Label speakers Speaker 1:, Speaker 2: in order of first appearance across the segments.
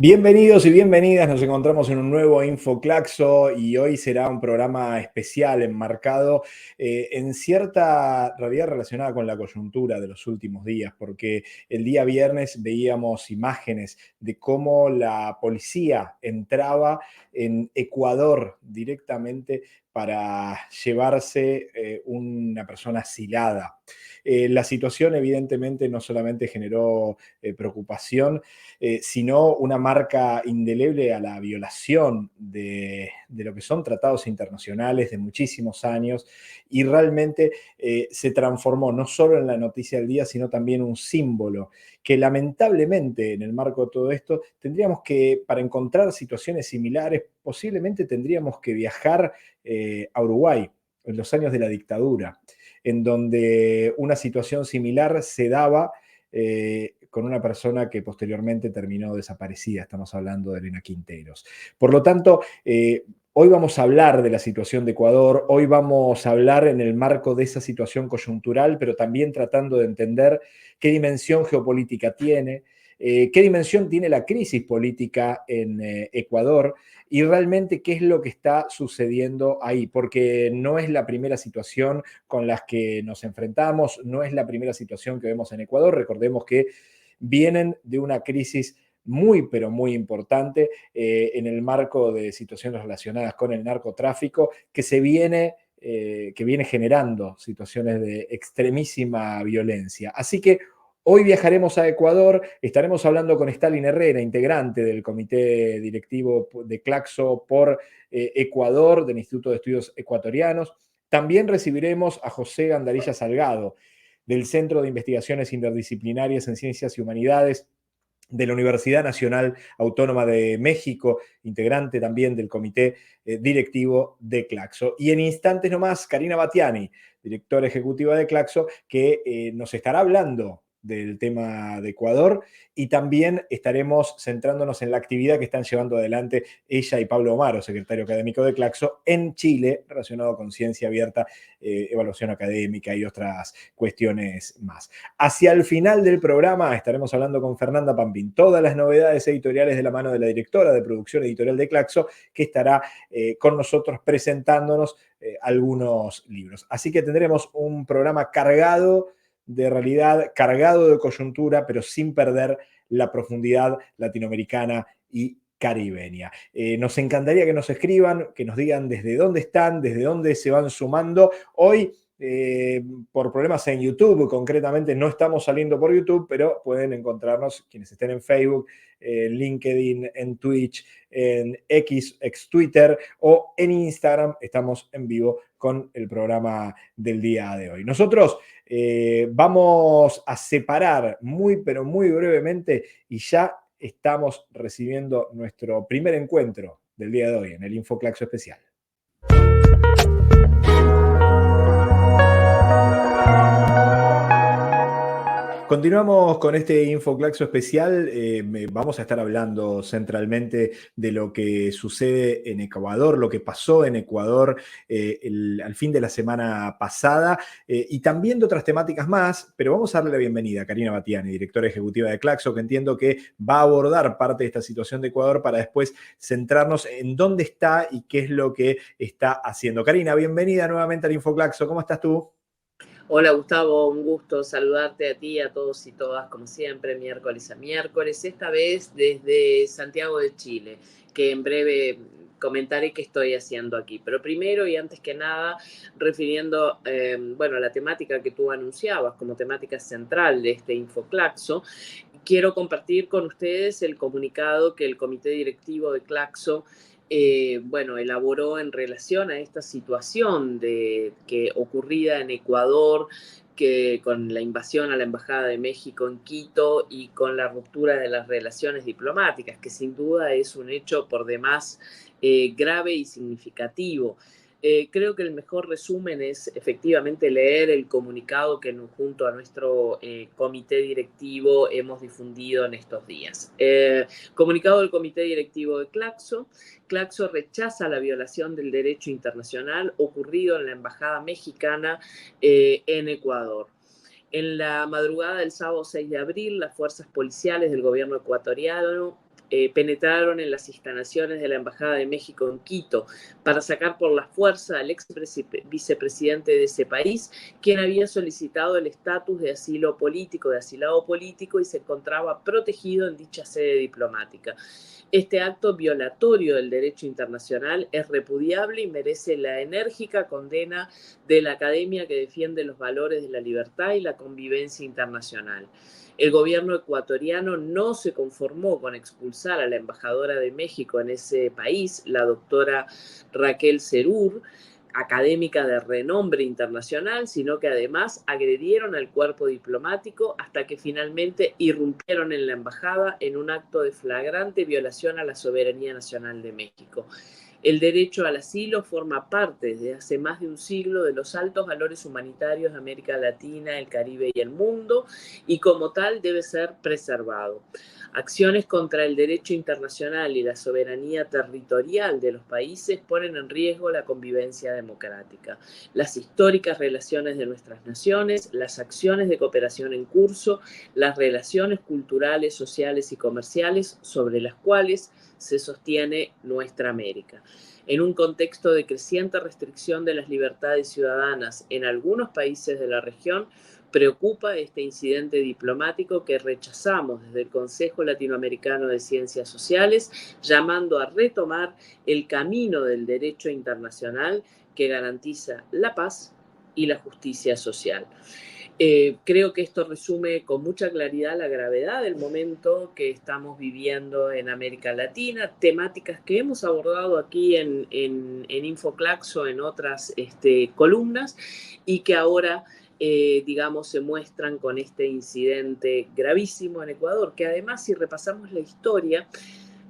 Speaker 1: Bienvenidos y bienvenidas, nos encontramos en un nuevo InfoClaxo y hoy será un programa especial enmarcado en cierta realidad relacionada con la coyuntura de los últimos días, porque el día viernes veíamos imágenes de cómo la policía entraba en Ecuador directamente para llevarse una persona asilada. La situación evidentemente no solamente generó preocupación, sino una marca indeleble a la violación de lo que son tratados internacionales de muchísimos años y realmente se transformó no solo en la noticia del día, sino también un símbolo que lamentablemente en el marco de todo esto tendríamos que, para encontrar situaciones similares, posiblemente tendríamos que viajar a Uruguay en los años de la dictadura, en donde una situación similar se daba con una persona que posteriormente terminó desaparecida. Estamos hablando de Elena Quinteros. Por lo tanto, hoy vamos a hablar de la situación de Ecuador, hoy vamos a hablar en el marco de esa situación coyuntural, pero también tratando de entender qué dimensión geopolítica tiene, qué dimensión tiene la crisis política en Ecuador y realmente qué es lo que está sucediendo ahí, porque no es la primera situación con la que nos enfrentamos, no es la primera situación que vemos en Ecuador. Recordemos que vienen de una crisis muy, pero muy importante en el marco de situaciones relacionadas con el narcotráfico que viene generando situaciones de extremísima violencia. Así que hoy viajaremos a Ecuador, estaremos hablando con Stalin Herrera, integrante del comité directivo de Claxo por Ecuador, del Instituto de Estudios Ecuatorianos. También recibiremos a José Gandarilla Salgado, del Centro de Investigaciones Interdisciplinarias en Ciencias y Humanidades de la Universidad Nacional Autónoma de México, integrante también del comité directivo de Claxo. Y en instantes nomás, Karina Batiani, directora ejecutiva de Claxo, que nos estará hablando del tema de Ecuador y también estaremos centrándonos en la actividad que están llevando adelante ella y Pablo Omaro, secretario académico de Claxo, en Chile, relacionado con ciencia abierta, evaluación académica y otras cuestiones más. Hacia el final del programa estaremos hablando con Fernanda Pampín, todas las novedades editoriales de la mano de la directora de producción editorial de Claxo, que estará con nosotros presentándonos algunos libros. Así que tendremos un programa cargado de realidad, cargado de coyuntura, pero sin perder la profundidad latinoamericana y caribeña. Nos encantaría que nos escriban, que nos digan desde dónde están, desde dónde se van sumando. Hoy, por problemas en YouTube, concretamente no estamos saliendo por YouTube, pero pueden encontrarnos quienes estén en Facebook, en LinkedIn, en Twitch, en X, ex Twitter o en Instagram. Estamos en vivo con el programa del día de hoy. Nosotros vamos a separar muy, pero muy brevemente y ya estamos recibiendo nuestro primer encuentro del día de hoy en el InfoClaxo especial. Continuamos con este InfoClaxo especial. Vamos a estar hablando centralmente de lo que sucede en Ecuador, lo que pasó en Ecuador al fin de la semana pasada y también de otras temáticas más, pero vamos a darle la bienvenida a Karina Batiani, directora ejecutiva de Claxo, que entiendo que va a abordar parte de esta situación de Ecuador para después centrarnos en dónde está y qué es lo que está haciendo. Karina, bienvenida nuevamente al InfoClaxo. ¿Cómo estás tú?
Speaker 2: Hola Gustavo, un gusto saludarte a ti, a todos y todas, como siempre, miércoles a miércoles, esta vez desde Santiago de Chile, que en breve comentaré qué estoy haciendo aquí. Pero primero y antes que nada, refiriendo a la temática que tú anunciabas como temática central de este InfoClaxo, quiero compartir con ustedes el comunicado que el comité directivo de Claxo elaboró en relación a esta situación que ocurrida en Ecuador, que con la invasión a la Embajada de México en Quito y con la ruptura de las relaciones diplomáticas, que sin duda es un hecho por demás grave y significativo. Creo que el mejor resumen es efectivamente leer el comunicado que junto a nuestro comité directivo hemos difundido en estos días. Comunicado del comité directivo de Claxo. Claxo rechaza la violación del derecho internacional ocurrido en la Embajada Mexicana en Ecuador. En la madrugada del sábado 6 de abril, las fuerzas policiales del gobierno ecuatoriano penetraron en las instalaciones de la Embajada de México en Quito para sacar por la fuerza al ex vicepresidente de ese país, quien había solicitado el estatus de asilo político, de asilado político, y se encontraba protegido en dicha sede diplomática. Este acto violatorio del derecho internacional es repudiable y merece la enérgica condena de la academia que defiende los valores de la libertad y la convivencia internacional. El gobierno ecuatoriano no se conformó con expulsar a la embajadora de México en ese país, la doctora Raquel Serur, académica de renombre internacional, sino que además agredieron al cuerpo diplomático hasta que finalmente irrumpieron en la embajada en un acto de flagrante violación a la soberanía nacional de México. El derecho al asilo forma parte desde hace más de un siglo de los altos valores humanitarios de América Latina, el Caribe y el mundo, y como tal debe ser preservado. Acciones contra el derecho internacional y la soberanía territorial de los países ponen en riesgo la convivencia democrática. Las históricas relaciones de nuestras naciones, las acciones de cooperación en curso, las relaciones culturales, sociales y comerciales sobre las cuales se sostiene nuestra América. En un contexto de creciente restricción de las libertades ciudadanas en algunos países de la región, preocupa este incidente diplomático que rechazamos desde el Consejo Latinoamericano de Ciencias Sociales, llamando a retomar el camino del derecho internacional que garantiza la paz y la justicia social. Creo que esto resume con mucha claridad la gravedad del momento que estamos viviendo en América Latina, temáticas que hemos abordado aquí en InfoClaxo, en otras columnas, y que ahora, digamos, se muestran con este incidente gravísimo en Ecuador, que además, si repasamos la historia,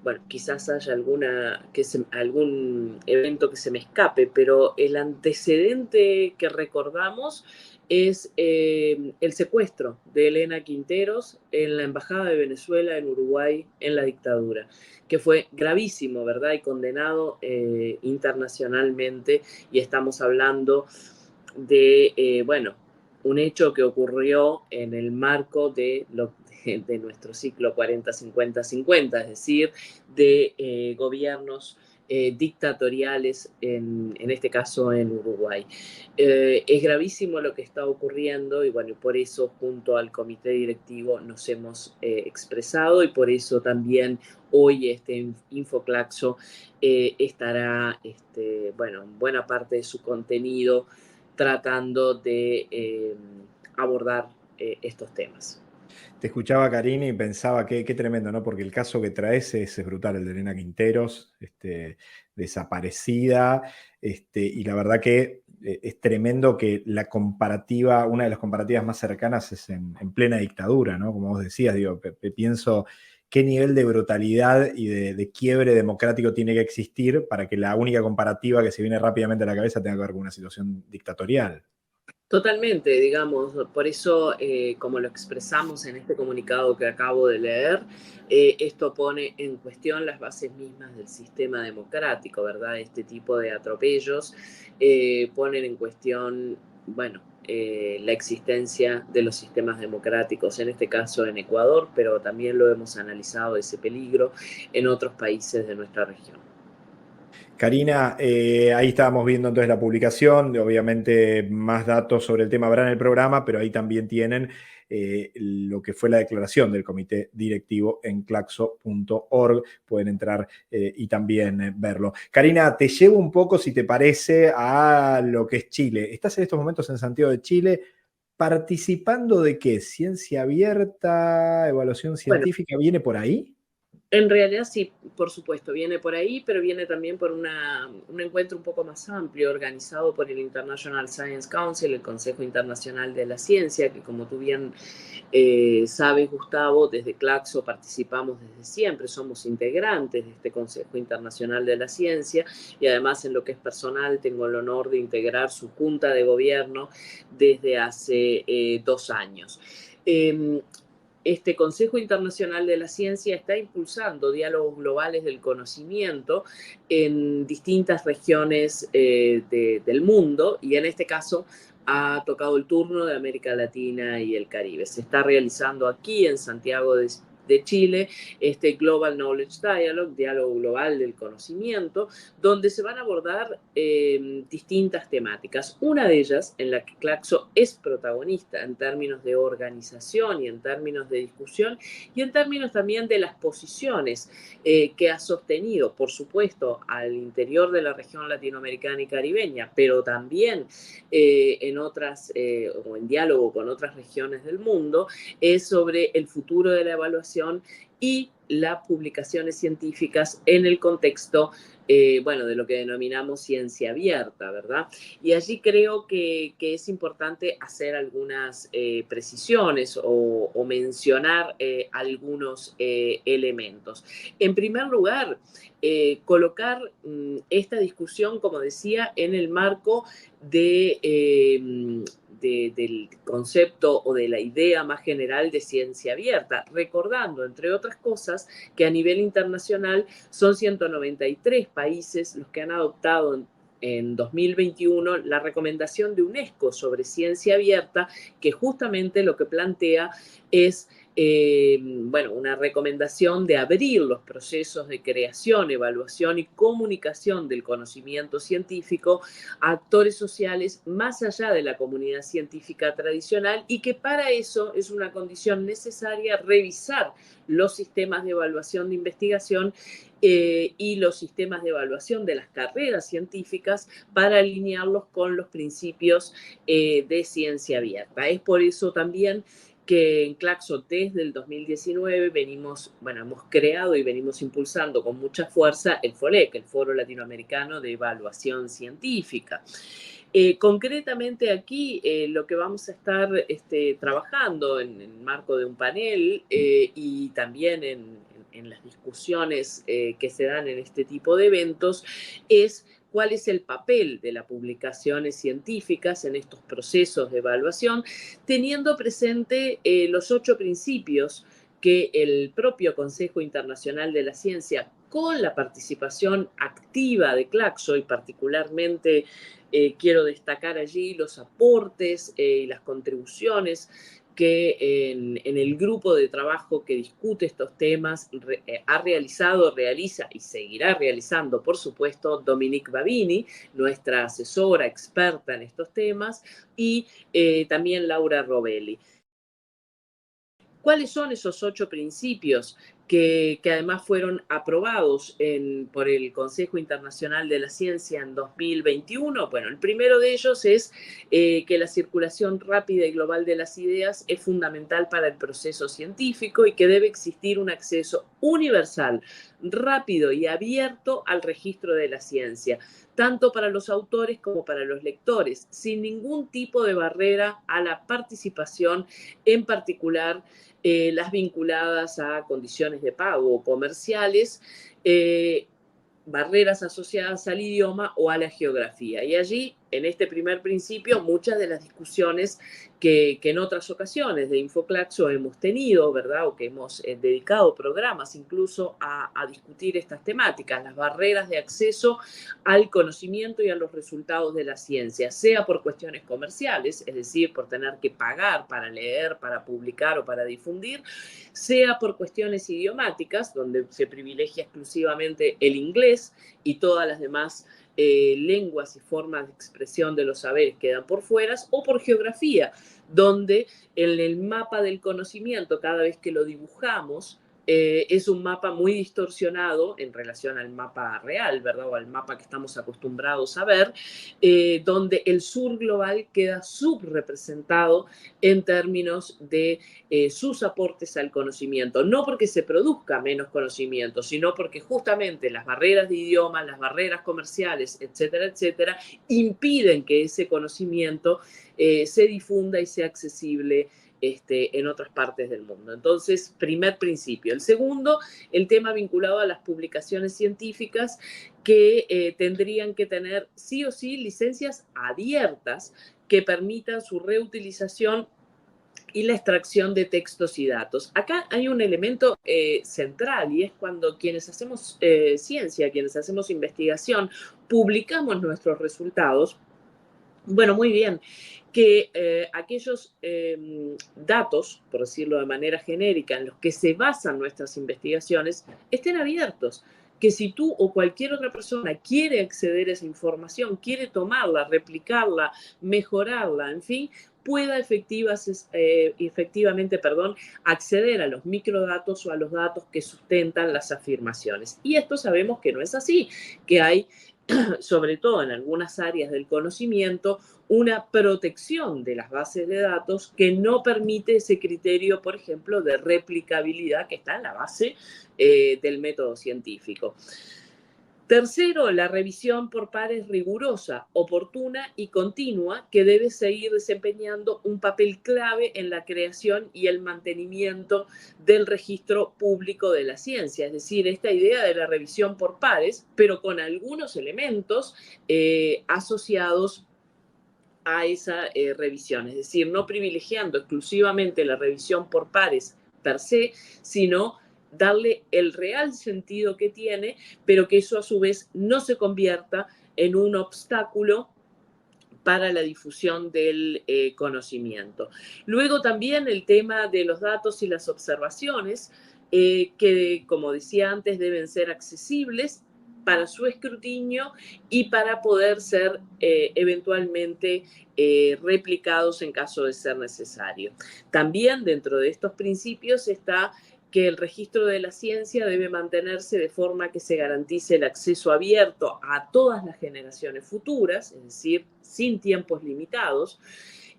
Speaker 2: bueno, quizás haya algún evento que se me escape, pero el antecedente que recordamos es el secuestro de Elena Quinteros en la Embajada de Venezuela en Uruguay en la dictadura, que fue gravísimo, ¿verdad? Y condenado internacionalmente, y estamos hablando de, bueno, un hecho que ocurrió en el marco de nuestro ciclo 40-50-50, es decir, de gobiernos dictatoriales, en este caso en Uruguay. Es gravísimo lo que está ocurriendo y bueno, por eso junto al comité directivo nos hemos expresado, y por eso también hoy InfoClaxo estará, bueno, buena parte de su contenido tratando de abordar estos temas.
Speaker 1: Te escuchaba, Karina, y pensaba qué tremendo, ¿no? Porque el caso que traes es brutal, el de Elena Quinteros, desaparecida, y la verdad que es tremendo que la comparativa, una de las comparativas más cercanas es en plena dictadura, ¿no? Como vos decías, digo, pienso qué nivel de brutalidad y de quiebre democrático tiene que existir para que la única comparativa que se viene rápidamente a la cabeza tenga que ver con una situación dictatorial.
Speaker 2: Totalmente, digamos, por eso, como lo expresamos en este comunicado que acabo de leer, esto pone en cuestión las bases mismas del sistema democrático, ¿verdad? Este tipo de atropellos ponen en cuestión, bueno, la existencia de los sistemas democráticos, en este caso en Ecuador, pero también lo hemos analizado ese peligro en otros países de nuestra región.
Speaker 1: Karina, ahí estábamos viendo entonces la publicación, obviamente más datos sobre el tema habrá en el programa, pero ahí también tienen lo que fue la declaración del comité directivo en claxo.org, pueden entrar y también verlo. Karina, te llevo un poco, si te parece, a lo que es Chile. Estás en estos momentos en Santiago de Chile, ¿participando de qué? ¿Ciencia abierta? ¿Evaluación
Speaker 2: Bueno,
Speaker 1: científica? ¿Viene por ahí?
Speaker 2: en realidad sí, por supuesto, viene por ahí, pero viene también por un encuentro un poco más amplio organizado por el International Science Council, el Consejo Internacional de la Ciencia, que como tú bien sabes, Gustavo, desde Claxo participamos desde siempre, somos integrantes de este Consejo Internacional de la Ciencia, y además en lo que es personal tengo el honor de integrar su junta de gobierno desde hace 2 años. Este Consejo Internacional de la Ciencia está impulsando diálogos globales del conocimiento en distintas regiones del mundo, y en este caso ha tocado el turno de América Latina y el Caribe. Se está realizando aquí en Santiago de Chile, este Global Knowledge Dialogue, diálogo global del conocimiento, donde se van a abordar distintas temáticas. Una de ellas, en la que Claxo es protagonista en términos de organización y en términos de discusión y en términos también de las posiciones que ha sostenido, por supuesto, al interior de la región latinoamericana y caribeña, pero también en otras, o en diálogo con otras regiones del mundo, es sobre el futuro de la evaluación y las publicaciones científicas en el contexto, bueno, de lo que denominamos ciencia abierta, ¿verdad? Y allí creo que es importante hacer algunas precisiones o mencionar algunos elementos. En primer lugar, colocar esta discusión, como decía, en el marco del concepto o de la idea más general de ciencia abierta, recordando, entre otras cosas, que a nivel internacional son 193 países los que han adoptado en 2021 la recomendación de UNESCO sobre ciencia abierta, que justamente lo que plantea es bueno, una recomendación de abrir los procesos de creación, evaluación y comunicación del conocimiento científico a actores sociales más allá de la comunidad científica tradicional, y que para eso es una condición necesaria revisar los sistemas de evaluación de investigación y los sistemas de evaluación de las carreras científicas para alinearlos con los principios de ciencia abierta. Es por eso también que en Claxo desde el 2019 venimos, bueno, hemos creado y venimos impulsando con mucha fuerza el FOLEC, el Foro Latinoamericano de Evaluación Científica. Concretamente aquí lo que vamos a estar trabajando en el marco de un panel y también en las discusiones que se dan en este tipo de eventos es cuál es el papel de las publicaciones científicas en estos procesos de evaluación, teniendo presente los 8 principios que el propio Consejo Internacional de la Ciencia, con la participación activa de Claxo y particularmente quiero destacar allí los aportes y las contribuciones que en el grupo de trabajo que discute estos temas ha realizado, realiza y seguirá realizando, por supuesto, Dominique Babini, nuestra asesora experta en estos temas, y también Laura Robelli. ¿Cuáles son esos 8 principios que además fueron aprobados por el Consejo Internacional de la Ciencia en 2021? Bueno, el primero de ellos es que la circulación rápida y global de las ideas es fundamental para el proceso científico y que debe existir un acceso universal, rápido y abierto al registro de la ciencia, tanto para los autores como para los lectores, sin ningún tipo de barrera a la participación, en particular las vinculadas a condiciones de pago comerciales, barreras asociadas al idioma o a la geografía. Y allí, en este primer principio, muchas de las discusiones que en otras ocasiones de InfoClaxo hemos tenido, ¿verdad? O que hemos dedicado programas incluso a discutir estas temáticas, las barreras de acceso al conocimiento y a los resultados de la ciencia, sea por cuestiones comerciales, es decir, por tener que pagar para leer, para publicar o para difundir, sea por cuestiones idiomáticas, donde se privilegia exclusivamente el inglés y todas las demás lenguas y formas de expresión de los saberes quedan por fuera, o por geografía, donde en el mapa del conocimiento, cada vez que lo dibujamos, es un mapa muy distorsionado en relación al mapa real, ¿verdad? O al mapa que estamos acostumbrados a ver, donde el sur global queda subrepresentado en términos de sus aportes al conocimiento. No porque se produzca menos conocimiento, sino porque justamente las barreras de idioma, las barreras comerciales, etcétera, etcétera, impiden que ese conocimiento se difunda y sea accesible en otras partes del mundo. Entonces, primer principio. El segundo, el tema vinculado a las publicaciones científicas que tendrían que tener sí o sí licencias abiertas que permitan su reutilización y la extracción de textos y datos. Acá hay un elemento central, y es cuando quienes hacemos ciencia, quienes hacemos investigación, publicamos nuestros resultados. Bueno, muy bien. Que aquellos datos, por decirlo de manera genérica, en los que se basan nuestras investigaciones, estén abiertos. Que si tú o cualquier otra persona quiere acceder a esa información, quiere tomarla, replicarla, mejorarla, en fin, pueda efectivamente, acceder a los microdatos o a los datos que sustentan las afirmaciones. Y esto sabemos que no es así, que hay sobre todo en algunas áreas del conocimiento, una protección de las bases de datos que no permite ese criterio, por ejemplo, de replicabilidad que está en la base del método científico. Tercero, la revisión por pares rigurosa, oportuna y continua que debe seguir desempeñando un papel clave en la creación y el mantenimiento del registro público de la ciencia. Es decir, esta idea de la revisión por pares, pero con algunos elementos asociados a esa revisión. Es decir, no privilegiando exclusivamente la revisión por pares per se, sino darle el real sentido que tiene, pero que eso a su vez no se convierta en un obstáculo para la difusión del conocimiento. Luego también el tema de los datos y las observaciones, que como decía antes deben ser accesibles para su escrutinio y para poder ser eventualmente replicados en caso de ser necesario. También dentro de estos principios está que el registro de la ciencia debe mantenerse de forma que se garantice el acceso abierto a todas las generaciones futuras, es decir, sin tiempos limitados,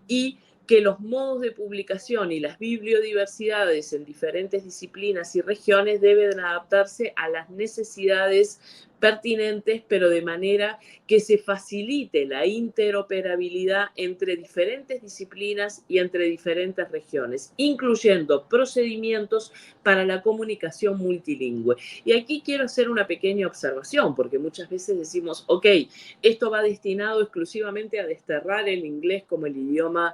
Speaker 2: y que los modos de publicación y las bibliodiversidades en diferentes disciplinas y regiones deben adaptarse a las necesidades pertinentes, pero de manera que se facilite la interoperabilidad entre diferentes disciplinas y entre diferentes regiones, incluyendo procedimientos para la comunicación multilingüe. Y aquí quiero hacer una pequeña observación, porque muchas veces decimos, ok, esto va destinado exclusivamente a desterrar el inglés como el idioma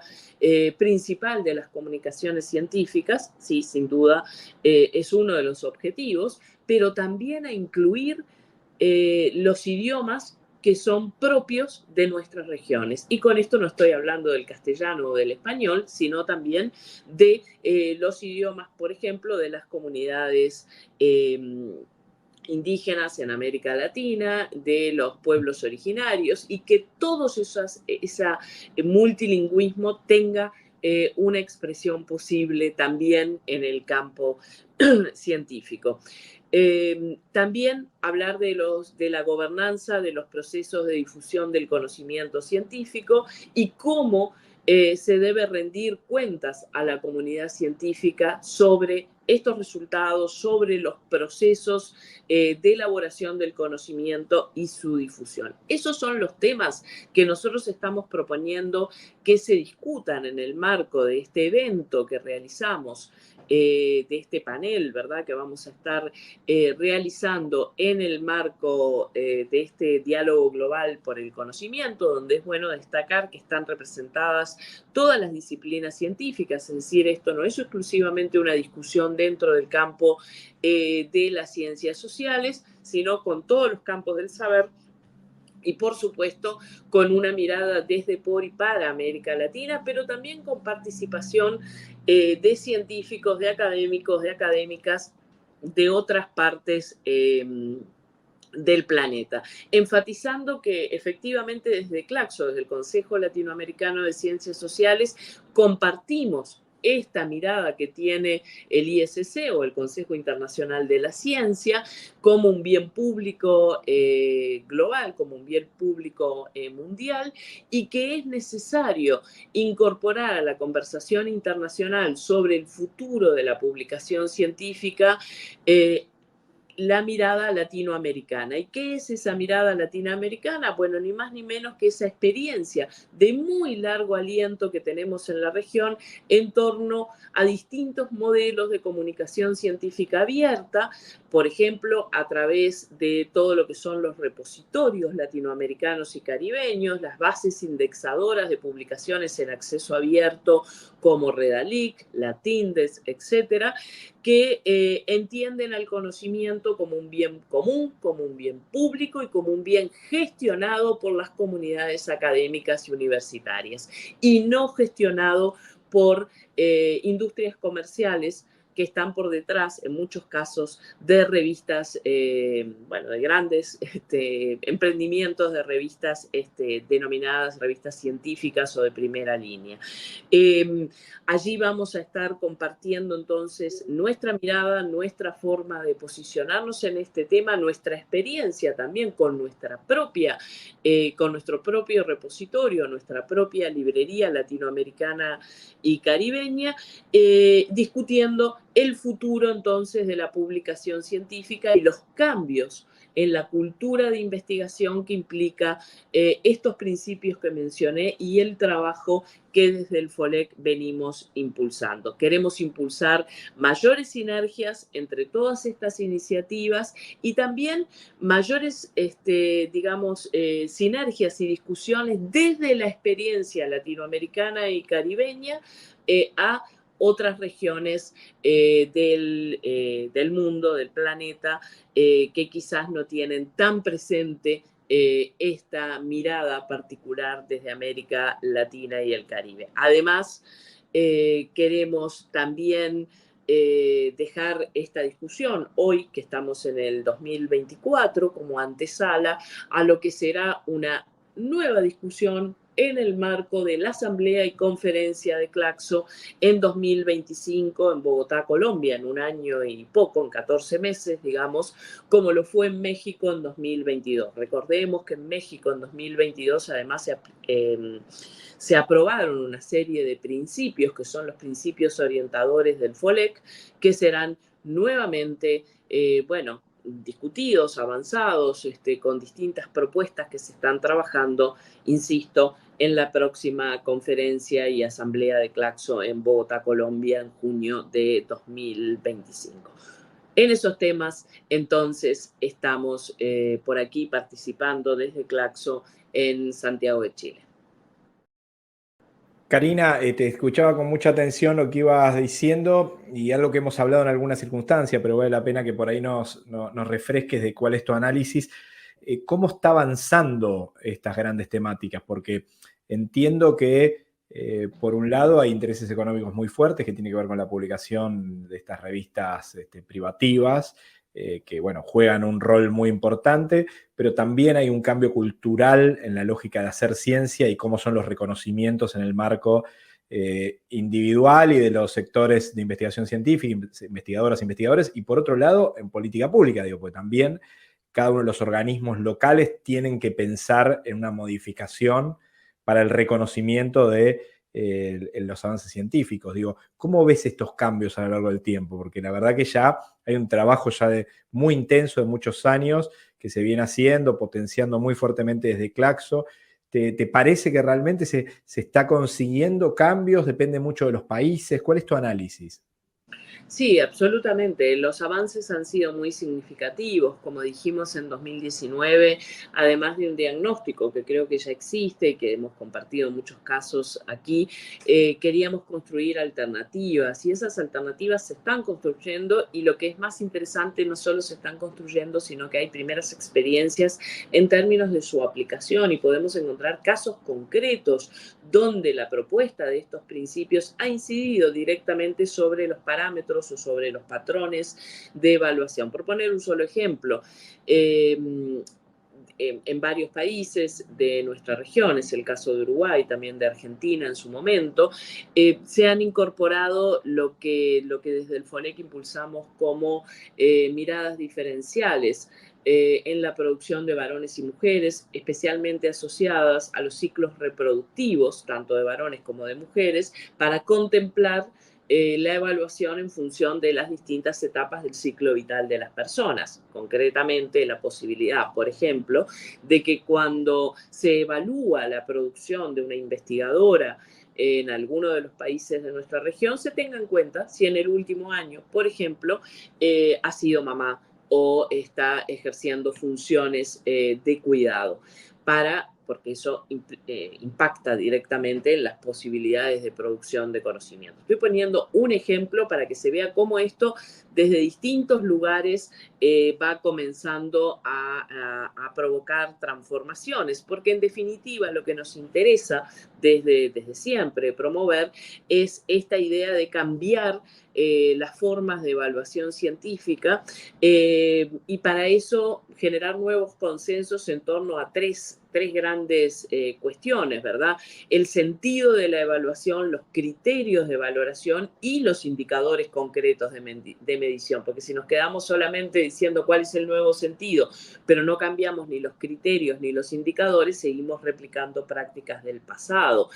Speaker 2: principal de las comunicaciones científicas, sí, sin duda es uno de los objetivos, pero también a incluir los idiomas que son propios de nuestras regiones. Y con esto no estoy hablando del castellano o del español, sino también de los idiomas, por ejemplo, de las comunidades indígenas en América Latina, de los pueblos originarios, y que todos ese multilingüismo tenga una expresión posible también en el campo científico. También hablar de la gobernanza, de los procesos de difusión del conocimiento científico y cómo se debe rendir cuentas a la comunidad científica sobre estos resultados, sobre los procesos de elaboración del conocimiento y su difusión. Esos son los temas que nosotros estamos proponiendo que se discutan en el marco de este evento que realizamos, de este panel, ¿verdad?, que vamos a estar realizando en el marco de este diálogo global por el conocimiento, donde es bueno destacar que están representadas todas las disciplinas científicas, es decir, esto no es exclusivamente una discusión dentro del campo de las ciencias sociales, sino con todos los campos del saber y por supuesto con una mirada desde, por y para América Latina, pero también con participación de científicos, de académicos, de académicas de otras partes del planeta, enfatizando que efectivamente desde CLACSO, desde el Consejo Latinoamericano de Ciencias Sociales, compartimos esta mirada que tiene el ISC o el Consejo Internacional de la Ciencia como un bien público global, como un bien público mundial, y que es necesario incorporar a la conversación internacional sobre el futuro de la publicación científica la mirada latinoamericana. ¿Y qué es esa mirada latinoamericana? Bueno, ni más ni menos que esa experiencia de muy largo aliento que tenemos en la región en torno a distintos modelos de comunicación científica abierta, por ejemplo, a través de todo lo que son los repositorios latinoamericanos y caribeños, las bases indexadoras de publicaciones en acceso abierto como Redalic, Latindes, etcétera, que entienden al conocimiento como un bien común, como un bien público y como un bien gestionado por las comunidades académicas y universitarias, y no gestionado por industrias comerciales que están por detrás, en muchos casos, de revistas, bueno, de grandes emprendimientos, de revistas denominadas revistas científicas o de primera línea. Allí vamos a estar compartiendo entonces nuestra mirada, nuestra forma de posicionarnos en este tema, nuestra experiencia también con nuestro propio repositorio, nuestra propia librería latinoamericana y caribeña, discutiendo el futuro entonces de la publicación científica y los cambios en la cultura de investigación que implica estos principios que mencioné y el trabajo que desde el FOLEC venimos impulsando. Queremos impulsar mayores sinergias entre todas estas iniciativas y también mayores, digamos, sinergias y discusiones desde la experiencia latinoamericana y caribeña a otras regiones del mundo, del planeta, que quizás no tienen tan presente esta mirada particular desde América Latina y el Caribe. Además, queremos también dejar esta discusión hoy, que estamos en el 2024, como antesala a lo que será una nueva discusión en el marco de la Asamblea y Conferencia de Claxo en 2025 en Bogotá, Colombia, en un año y poco, en 14 meses, digamos, como lo fue en México en 2022. Recordemos que en México en 2022 además se aprobaron una serie de principios que son los principios orientadores del FOLEC, que serán nuevamente, bueno, discutidos, avanzados, con distintas propuestas que se están trabajando, insisto, en la próxima conferencia y asamblea de Claxo en Bogotá, Colombia, en junio de 2025. En esos temas, entonces, estamos por aquí participando desde Claxo en Santiago de Chile.
Speaker 1: Karina, te escuchaba con mucha atención lo que ibas diciendo y algo que hemos hablado en alguna circunstancia, pero vale la pena que por ahí nos refresques de cuál es tu análisis. ¿Cómo está avanzando estas grandes temáticas? Porque entiendo que, por un lado, hay intereses económicos muy fuertes que tienen que ver con la publicación de estas revistas privativas, que, bueno, juegan un rol muy importante, pero también hay un cambio cultural en la lógica de hacer ciencia y cómo son los reconocimientos en el marco individual y de los sectores de investigación científica, investigadoras e investigadores, y por otro lado, en política pública, digo, porque también cada uno de los organismos locales tienen que pensar en una modificación para el reconocimiento de los avances científicos. Digo, ¿cómo ves estos cambios a lo largo del tiempo? Porque la verdad que ya hay un trabajo ya muy intenso de muchos años que se viene haciendo, potenciando muy fuertemente desde Claxo. ¿Te parece que realmente se está consiguiendo cambios? ¿Depende mucho de los países? ¿Cuál es tu análisis?
Speaker 2: Sí, absolutamente. Los avances han sido muy significativos, como dijimos en 2019, además de un diagnóstico que creo que ya existe y que hemos compartido muchos casos aquí, queríamos construir alternativas y esas alternativas se están construyendo y lo que es más interesante, no solo se están construyendo, sino que hay primeras experiencias en términos de su aplicación y podemos encontrar casos concretos donde la propuesta de estos principios ha incidido directamente sobre los parámetros o sobre los patrones de evaluación. Por poner un solo ejemplo, en varios países de nuestra región, es el caso de Uruguay, también de Argentina en su momento, se han incorporado lo que desde el FOLEC impulsamos como miradas diferenciales en la producción de varones y mujeres, especialmente asociadas a los ciclos reproductivos, tanto de varones como de mujeres, para contemplar la evaluación en función de las distintas etapas del ciclo vital de las personas. Concretamente, la posibilidad, por ejemplo, de que cuando se evalúa la producción de una investigadora en alguno de los países de nuestra región, se tenga en cuenta si en el último año, por ejemplo, ha sido mamá o está ejerciendo funciones de cuidado, para porque eso impacta directamente en las posibilidades de producción de conocimiento. Estoy poniendo un ejemplo para que se vea cómo esto desde distintos lugares va comenzando a provocar transformaciones, porque en definitiva lo que nos interesa desde siempre promover es esta idea de cambiar las formas de evaluación científica y para eso generar nuevos consensos en torno a tres grandes cuestiones, ¿verdad? El sentido de la evaluación, los criterios de valoración y los indicadores concretos de medición, porque si nos quedamos solamente diciendo cuál es el nuevo sentido, pero no cambiamos ni los criterios ni los indicadores, seguimos replicando prácticas del pasado.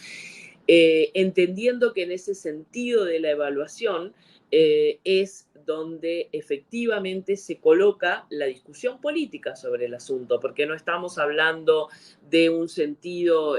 Speaker 2: Entendiendo que en ese sentido de la evaluación es donde efectivamente se coloca la discusión política sobre el asunto, porque no estamos hablando de un sentido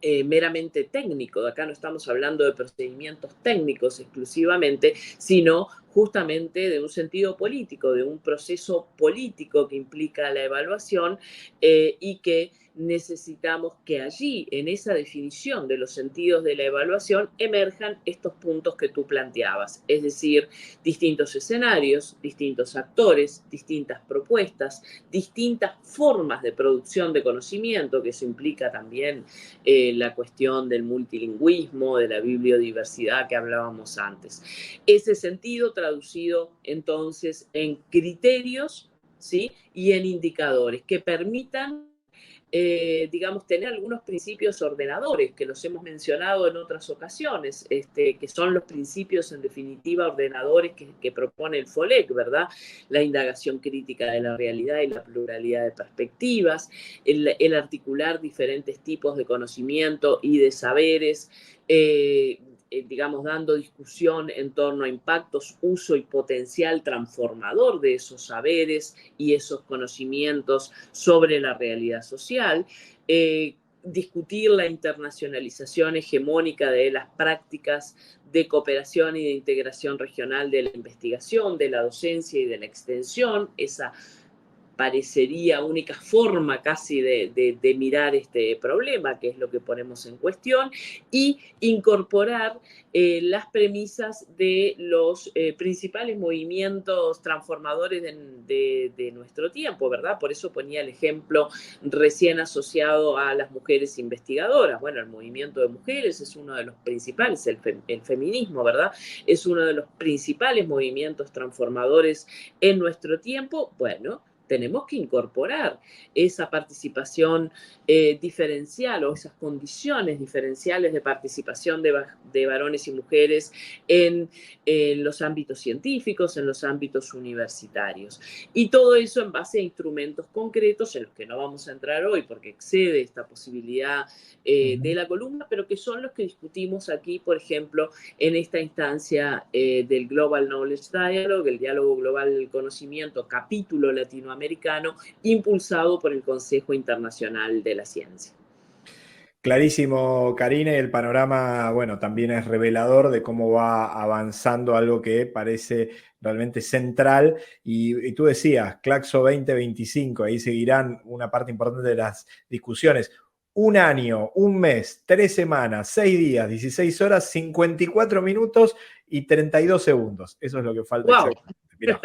Speaker 2: meramente técnico. Acá no estamos hablando de procedimientos técnicos exclusivamente, sino justamente de un sentido político, de un proceso político que implica la evaluación y que necesitamos que allí, en esa definición de los sentidos de la evaluación, emerjan estos puntos que tú planteabas, es decir, distintos escenarios, distintos actores, distintas propuestas, distintas formas de producción de conocimiento, que eso implica también la cuestión del multilingüismo, de la bibliodiversidad que hablábamos antes. Ese sentido traducido entonces en criterios, ¿sí? Y en indicadores que permitan digamos, tener algunos principios ordenadores, que los hemos mencionado en otras ocasiones, que son los principios, en definitiva, ordenadores que propone el FOLEC, ¿verdad? La indagación crítica de la realidad y la pluralidad de perspectivas, el articular diferentes tipos de conocimiento y de saberes, digamos, dando discusión en torno a impactos, uso y potencial transformador de esos saberes y esos conocimientos sobre la realidad social, discutir la internacionalización hegemónica de las prácticas de cooperación y de integración regional de la investigación, de la docencia y de la extensión, esa parecería única forma casi de mirar este problema, que es lo que ponemos en cuestión, y incorporar las premisas de los principales movimientos transformadores de nuestro tiempo, ¿verdad? Por eso ponía el ejemplo recién asociado a las mujeres investigadoras. Bueno, el movimiento de mujeres es uno de los principales, el feminismo, ¿verdad? Es uno de los principales movimientos transformadores en nuestro tiempo. Bueno, tenemos que incorporar esa participación diferencial o esas condiciones diferenciales de participación de varones y mujeres en los ámbitos científicos, en los ámbitos universitarios. Y todo eso en base a instrumentos concretos en los que no vamos a entrar hoy porque excede esta posibilidad de la columna, pero que son los que discutimos aquí, por ejemplo, en esta instancia del Global Knowledge Dialogue, el diálogo global del conocimiento, capítulo latinoamericano, impulsado por el Consejo Internacional de la Ciencia.
Speaker 1: Clarísimo, Karina, y el panorama, bueno, también es revelador de cómo va avanzando algo que parece realmente central. Y tú decías, Claxo 2025, ahí seguirán una parte importante de las discusiones. Un año, un mes, 3 semanas, 6 días, 16 horas, 54 minutos y 32 segundos. Eso es lo que falta
Speaker 2: ¡Wow!
Speaker 1: exactamente. Mirá.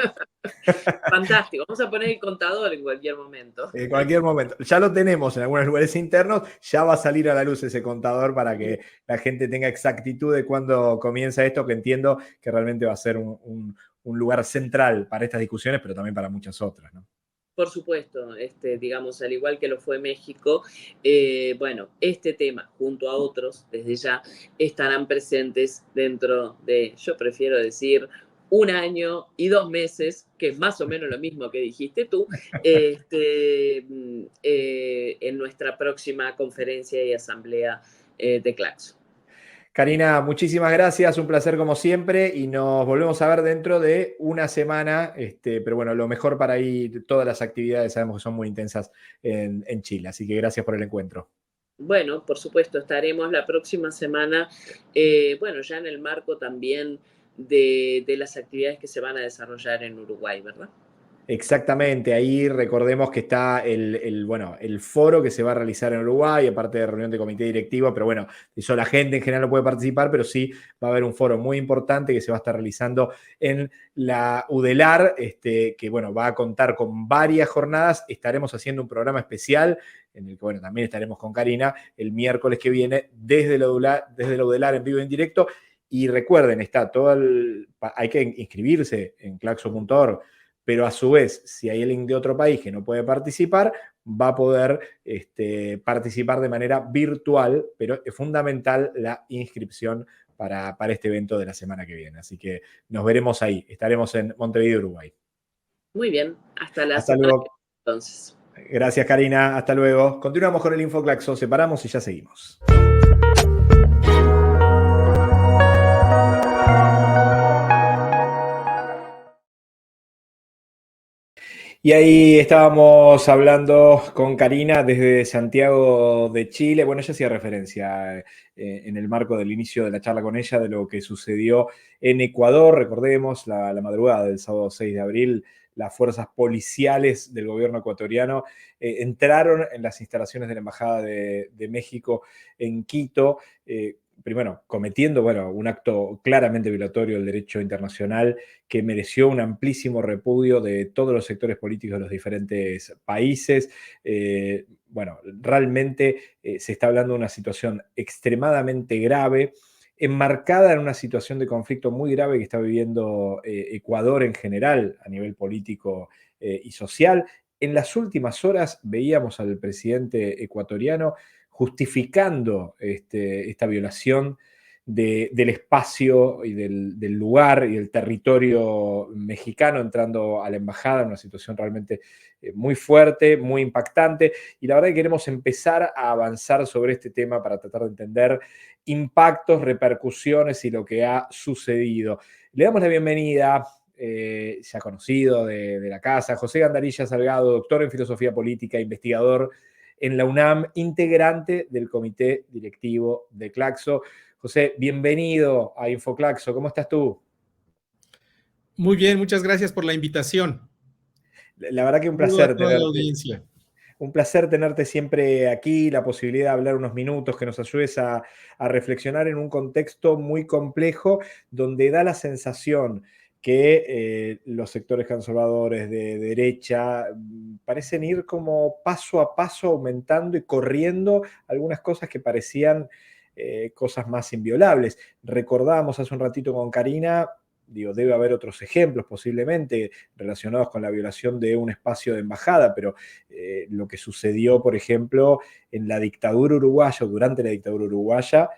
Speaker 2: Fantástico. Vamos a poner el contador en cualquier momento.
Speaker 1: En cualquier momento. Ya lo tenemos en algunos lugares internos, ya va a salir a la luz ese contador para que la gente tenga exactitud de cuándo comienza esto, que entiendo que realmente va a ser un lugar central para estas discusiones, pero también para muchas otras, ¿no?
Speaker 2: Por supuesto, digamos, al igual que lo fue México, bueno, este tema, junto a otros, desde ya, estarán presentes dentro de, yo prefiero decir, un año y 2 meses, que es más o menos lo mismo que dijiste tú, en nuestra próxima conferencia y asamblea de Claxo.
Speaker 1: Karina, muchísimas gracias, un placer como siempre y nos volvemos a ver dentro de una semana, pero bueno, lo mejor para ir, todas las actividades sabemos que son muy intensas en Chile, así que gracias por el encuentro.
Speaker 2: Bueno, por supuesto, estaremos la próxima semana, bueno, ya en el marco también de las actividades que se van a desarrollar en Uruguay, ¿verdad?
Speaker 1: Exactamente, ahí recordemos que está bueno, el foro que se va a realizar en Uruguay, aparte de reunión de comité directivo, pero bueno, eso la gente en general no puede participar, pero sí va a haber un foro muy importante que se va a estar realizando en la UDELAR, que bueno, va a contar con varias jornadas. Estaremos haciendo un programa especial en el que bueno, también estaremos con Karina el miércoles que viene desde la UDELAR en vivo y en directo. Y recuerden, está hay que inscribirse en claxo.org, pero a su vez, si hay alguien de otro país que no puede participar, va a poder participar de manera virtual, pero es fundamental la inscripción para este evento de la semana que viene. Así que nos veremos ahí. Estaremos en Montevideo, Uruguay.
Speaker 2: Muy bien, hasta la
Speaker 1: Hasta
Speaker 2: semana que
Speaker 1: luego.
Speaker 2: viene entonces.
Speaker 1: Gracias, Karina. Hasta luego. Continuamos con el InfoClaxo. Separamos y ya seguimos. Y ahí estábamos hablando con Karina desde Santiago de Chile. Bueno, ella hacía referencia en el marco del inicio de la charla con ella de lo que sucedió en Ecuador. Recordemos, la madrugada del sábado 6 de abril, las fuerzas policiales del gobierno ecuatoriano entraron en las instalaciones de la Embajada de México en Quito, primero cometiendo un acto claramente violatorio del derecho internacional que mereció un amplísimo repudio de todos los sectores políticos de los diferentes países. Realmente se está hablando de una situación extremadamente grave, enmarcada en una situación de conflicto muy grave que está viviendo Ecuador en general a nivel político y social. En las últimas horas veíamos al presidente ecuatoriano justificando esta violación del espacio y del lugar y del territorio mexicano, entrando a la embajada en una situación realmente muy fuerte, muy impactante. Y la verdad que queremos empezar a avanzar sobre este tema para tratar de entender impactos, repercusiones y lo que ha sucedido. Le damos la bienvenida, ya conocido de la casa, José Gandarilla Salgado, doctor en filosofía política, investigador en la UNAM, integrante del comité directivo de Claxo. José, bienvenido a InfoClaxo. ¿Cómo estás tú?
Speaker 3: Muy bien, muchas gracias por la invitación.
Speaker 1: La verdad que un
Speaker 3: Saludo a
Speaker 1: placer
Speaker 3: toda la
Speaker 1: tenerte.
Speaker 3: audiencia.
Speaker 1: Un placer tenerte siempre aquí, la posibilidad de hablar unos minutos, que nos ayudes a reflexionar en un contexto muy complejo, donde da la sensación que los sectores conservadores de derecha parecen ir como paso a paso aumentando y corriendo algunas cosas que parecían cosas más inviolables. Recordábamos hace un ratito con Karina, digo, debe haber otros ejemplos posiblemente relacionados con la violación de un espacio de embajada, pero lo que sucedió, por ejemplo, en la dictadura uruguaya, durante la dictadura uruguaya,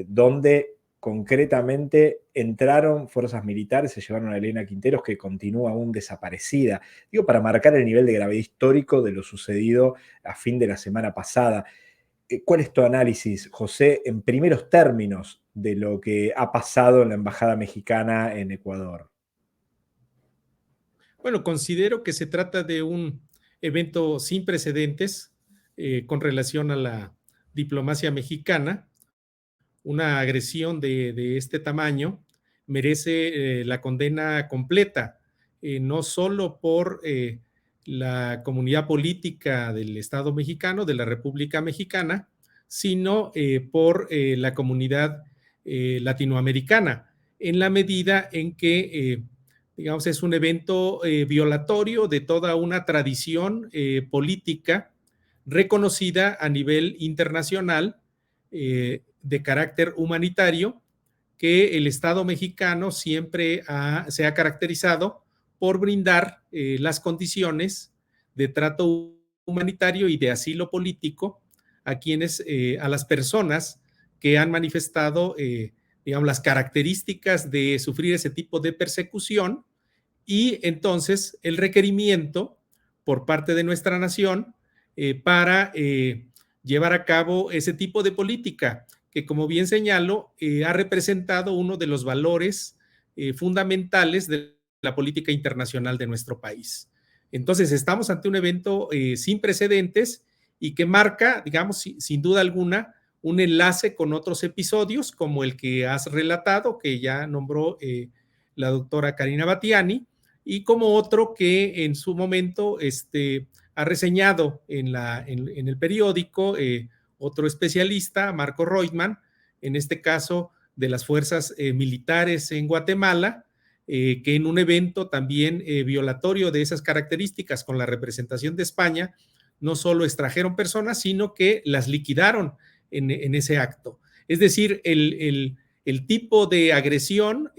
Speaker 1: donde concretamente entraron fuerzas militares, se llevaron a Elena Quinteros, que continúa aún desaparecida. Digo, para marcar el nivel de gravedad histórico de lo sucedido a fin de la semana pasada. ¿Cuál es tu análisis, José, en primeros términos de lo que ha pasado en la Embajada Mexicana en Ecuador?
Speaker 3: Bueno, considero que se trata de un evento sin precedentes con relación a la diplomacia mexicana. Una agresión de este tamaño merece la condena completa, no solo por la comunidad política del Estado mexicano, de la República Mexicana, sino por la comunidad latinoamericana, en la medida en que, digamos, es un evento violatorio de toda una tradición política reconocida a nivel internacional, de carácter humanitario, que el Estado mexicano siempre se ha caracterizado por brindar las condiciones de trato humanitario y de asilo político a las personas que han manifestado, digamos, las características de sufrir ese tipo de persecución, y entonces el requerimiento por parte de nuestra nación para llevar a cabo ese tipo de política, que, como bien señalo, ha representado uno de los valores fundamentales de la política internacional de nuestro país. Entonces, estamos ante un evento sin precedentes y que marca, digamos, sin duda alguna, un enlace con otros episodios, como el que has relatado, que ya nombró la doctora Karina Batiani, y como otro que en su momento ha reseñado en el periódico otro especialista, Marco Reutemann, en este caso de las fuerzas militares en Guatemala, que en un evento también violatorio de esas características con la representación de España, no solo extrajeron personas, sino que las liquidaron en ese acto. Es decir, el tipo de agresión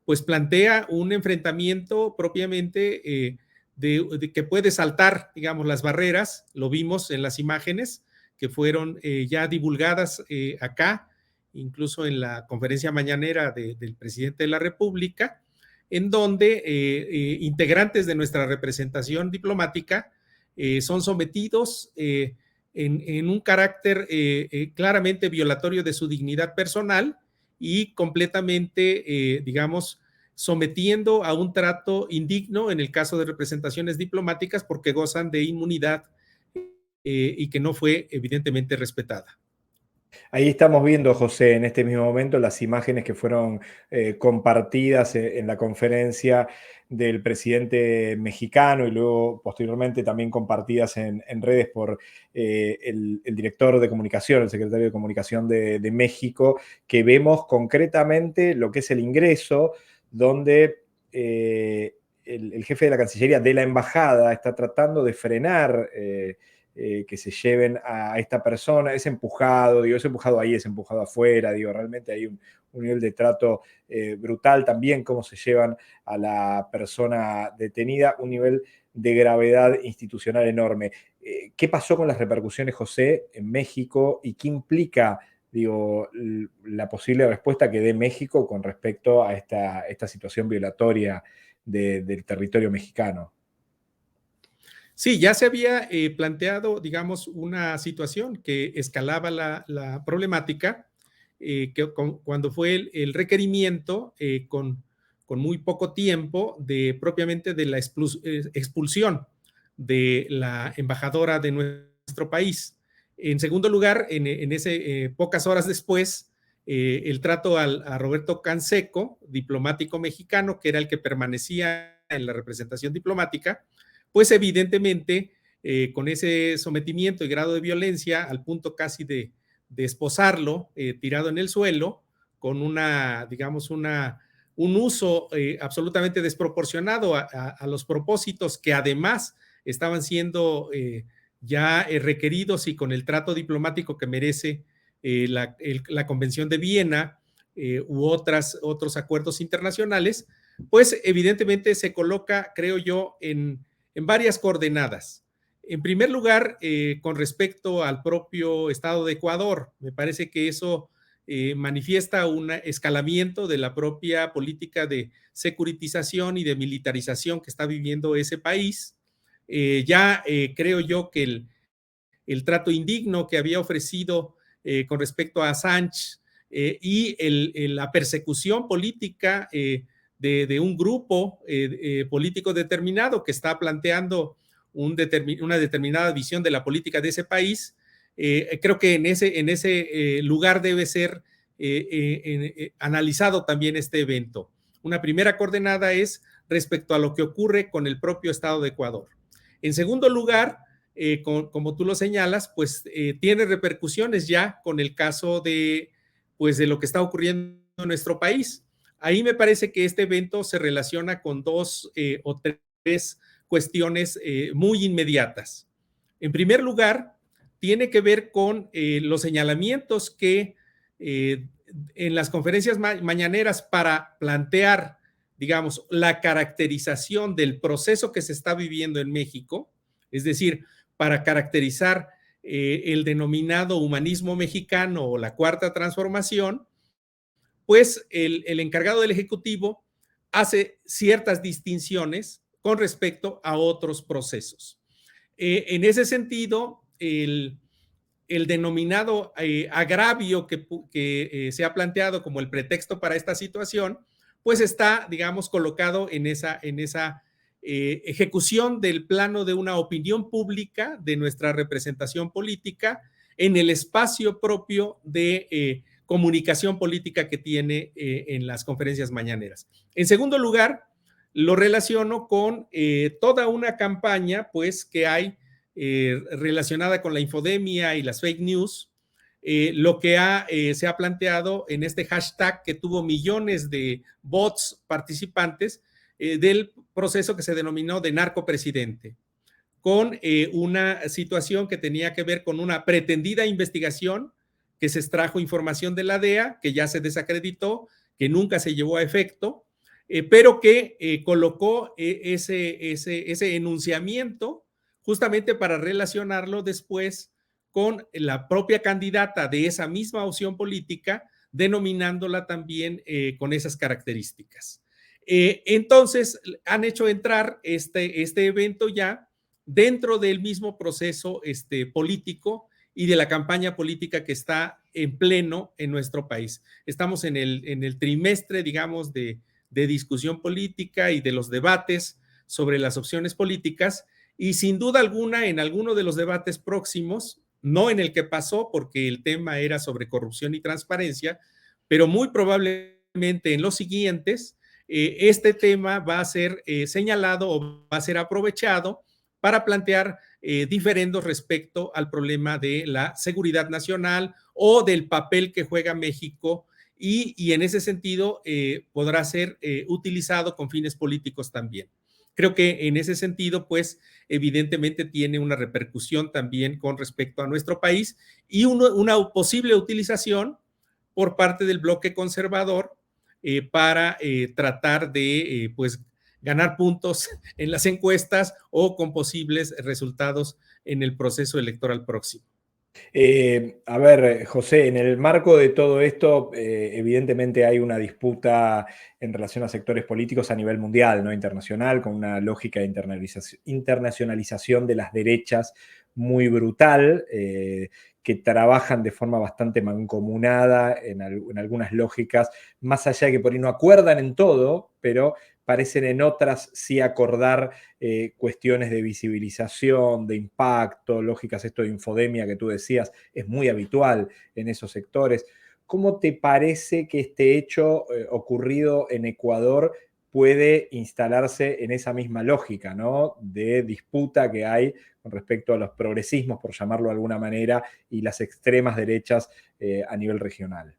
Speaker 3: pues plantea un enfrentamiento propiamente de que puede saltar, digamos, las barreras. Lo vimos en las imágenes que fueron ya divulgadas acá, incluso en la conferencia mañanera del presidente de la República, en donde integrantes de nuestra representación diplomática son sometidos en un carácter claramente violatorio de su dignidad personal y completamente, digamos, sometiendo a un trato indigno en el caso de representaciones diplomáticas porque gozan de inmunidad y que no fue evidentemente respetada.
Speaker 1: Ahí estamos viendo, José, en este mismo momento las imágenes que fueron compartidas en la conferencia del presidente mexicano y luego posteriormente también compartidas en redes por el director de comunicación, el secretario de comunicación de México, que vemos concretamente lo que es el ingreso, donde el jefe de la Cancillería de la embajada está tratando de frenar que se lleven a esta persona. Es empujado, digo, es empujado ahí, es empujado afuera, digo, realmente hay un nivel de trato brutal también, cómo se llevan a la persona detenida, un nivel de gravedad institucional enorme. ¿Qué pasó con las repercusiones, José, en México y qué implica, digo, la posible respuesta que dé México con respecto a esta situación violatoria del territorio mexicano?
Speaker 3: Sí, ya se había planteado, digamos, una situación que escalaba la problemática, cuando fue el requerimiento con muy poco tiempo propiamente de la expulsión de la embajadora de nuestro país. En segundo lugar, en ese pocas horas después, el trato a Roberto Canseco, diplomático mexicano, que era el que permanecía en la representación diplomática, pues evidentemente con ese sometimiento y grado de violencia al punto casi de esposarlo tirado en el suelo, con digamos, un uso absolutamente desproporcionado a los propósitos que además estaban siendo ya requeridos y con el trato diplomático que merece la Convención de Viena u otros acuerdos internacionales, pues evidentemente se coloca, creo yo, en varias coordenadas. En primer lugar, con respecto al propio Estado de Ecuador, me parece que eso manifiesta un escalamiento de la propia política de securitización y de militarización que está viviendo ese país. Creo yo que el trato indigno que había ofrecido con respecto a Assange y la persecución política de un grupo político determinado que está planteando una determinada visión de la política de ese país, creo que en ese lugar debe ser analizado también este evento. Una primera coordenada es respecto a lo que ocurre con el propio Estado de Ecuador. En segundo lugar, como tú lo señalas, pues tiene repercusiones ya con el caso pues, de lo que está ocurriendo en nuestro país. Ahí me parece que este evento se relaciona con dos o tres cuestiones muy inmediatas. En primer lugar, tiene que ver con los señalamientos que en las conferencias mañaneras para plantear, digamos, la caracterización del proceso que se está viviendo en México, es decir, para caracterizar el denominado humanismo mexicano o la cuarta transformación, pues el encargado del Ejecutivo hace ciertas distinciones con respecto a otros procesos. En ese sentido, el denominado agravio que se ha planteado como el pretexto para esta situación, pues está, digamos, colocado en esa ejecución del plano de una opinión pública de nuestra representación política en el espacio propio de comunicación política que tiene en las conferencias mañaneras. En segundo lugar, lo relaciono con toda una campaña, pues, que hay relacionada con la infodemia y las fake news, lo que se ha planteado en este hashtag que tuvo millones de bots participantes del proceso que se denominó de narcopresidente, con una situación que tenía que ver con una pretendida investigación que se extrajo información de la DEA, que ya se desacreditó, que nunca se llevó a efecto, pero que colocó ese enunciamiento justamente para relacionarlo después con la propia candidata de esa misma opción política, denominándola también con esas características. Entonces, han hecho entrar este evento ya dentro del mismo proceso político y de la campaña política que está en pleno en nuestro país. Estamos en el trimestre, digamos, de discusión política y de los debates sobre las opciones políticas, y sin duda alguna en alguno de los debates próximos, no en el que pasó porque el tema era sobre corrupción y transparencia, pero muy probablemente en los siguientes, este tema va a ser señalado o va a ser aprovechado para plantear diferendos respecto al problema de la seguridad nacional o del papel que juega México, y en ese sentido podrá ser utilizado con fines políticos también. Creo que en ese sentido, pues, evidentemente tiene una repercusión también con respecto a nuestro país y una posible utilización por parte del bloque conservador para tratar de, pues, ganar puntos en las encuestas o con posibles resultados en el proceso electoral próximo.
Speaker 1: A ver, José, en el marco de todo esto, evidentemente hay una disputa en relación a sectores políticos a nivel mundial, no internacional, con una lógica de internacionalización de las derechas muy brutal, que trabajan de forma bastante mancomunada en algunas lógicas, más allá de que por ahí no acuerdan en todo, pero parecen en otras sí acordar cuestiones de visibilización, de impacto, lógicas, esto de infodemia que tú decías, es muy habitual en esos sectores. ¿Cómo te parece que este hecho ocurrido en Ecuador puede instalarse en esa misma lógica, ¿no?, de disputa que hay con respecto a los progresismos, por llamarlo de alguna manera, y las extremas derechas a nivel regional?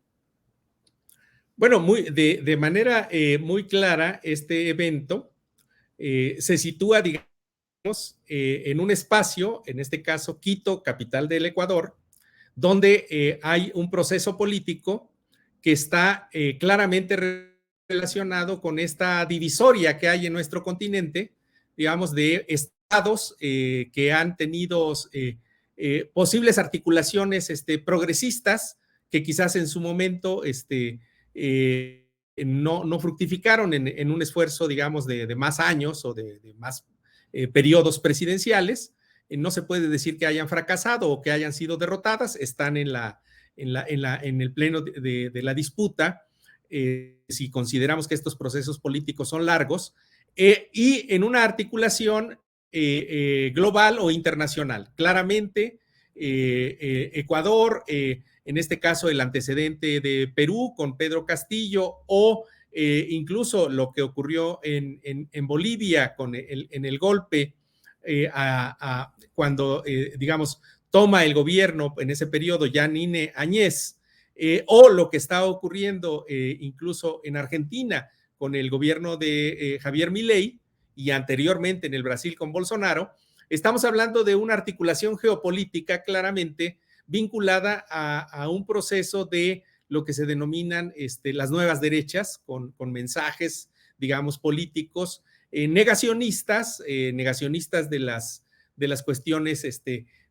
Speaker 3: Bueno, de manera muy clara, este evento se sitúa, digamos, en un espacio, en este caso Quito, capital del Ecuador, donde hay un proceso político que está claramente relacionado con esta divisoria que hay en nuestro continente, digamos, de estados que han tenido posibles articulaciones progresistas que quizás en su momento no fructificaron en un esfuerzo, digamos, de más años o de más periodos presidenciales. No se puede decir que hayan fracasado o que hayan sido derrotadas, están en el pleno de la disputa, si consideramos que estos procesos políticos son largos, y en una articulación global o internacional. Claramente, Ecuador, en este caso el antecedente de Perú con Pedro Castillo, o incluso lo que ocurrió en Bolivia en el golpe cuando, digamos, toma el gobierno en ese periodo Yanine Áñez, o lo que está ocurriendo incluso en Argentina con el gobierno de Javier Milei, y anteriormente en el Brasil con Bolsonaro. Estamos hablando de una articulación geopolítica claramente vinculada a un proceso de lo que se denominan las nuevas derechas, con mensajes, digamos, políticos negacionistas de las cuestiones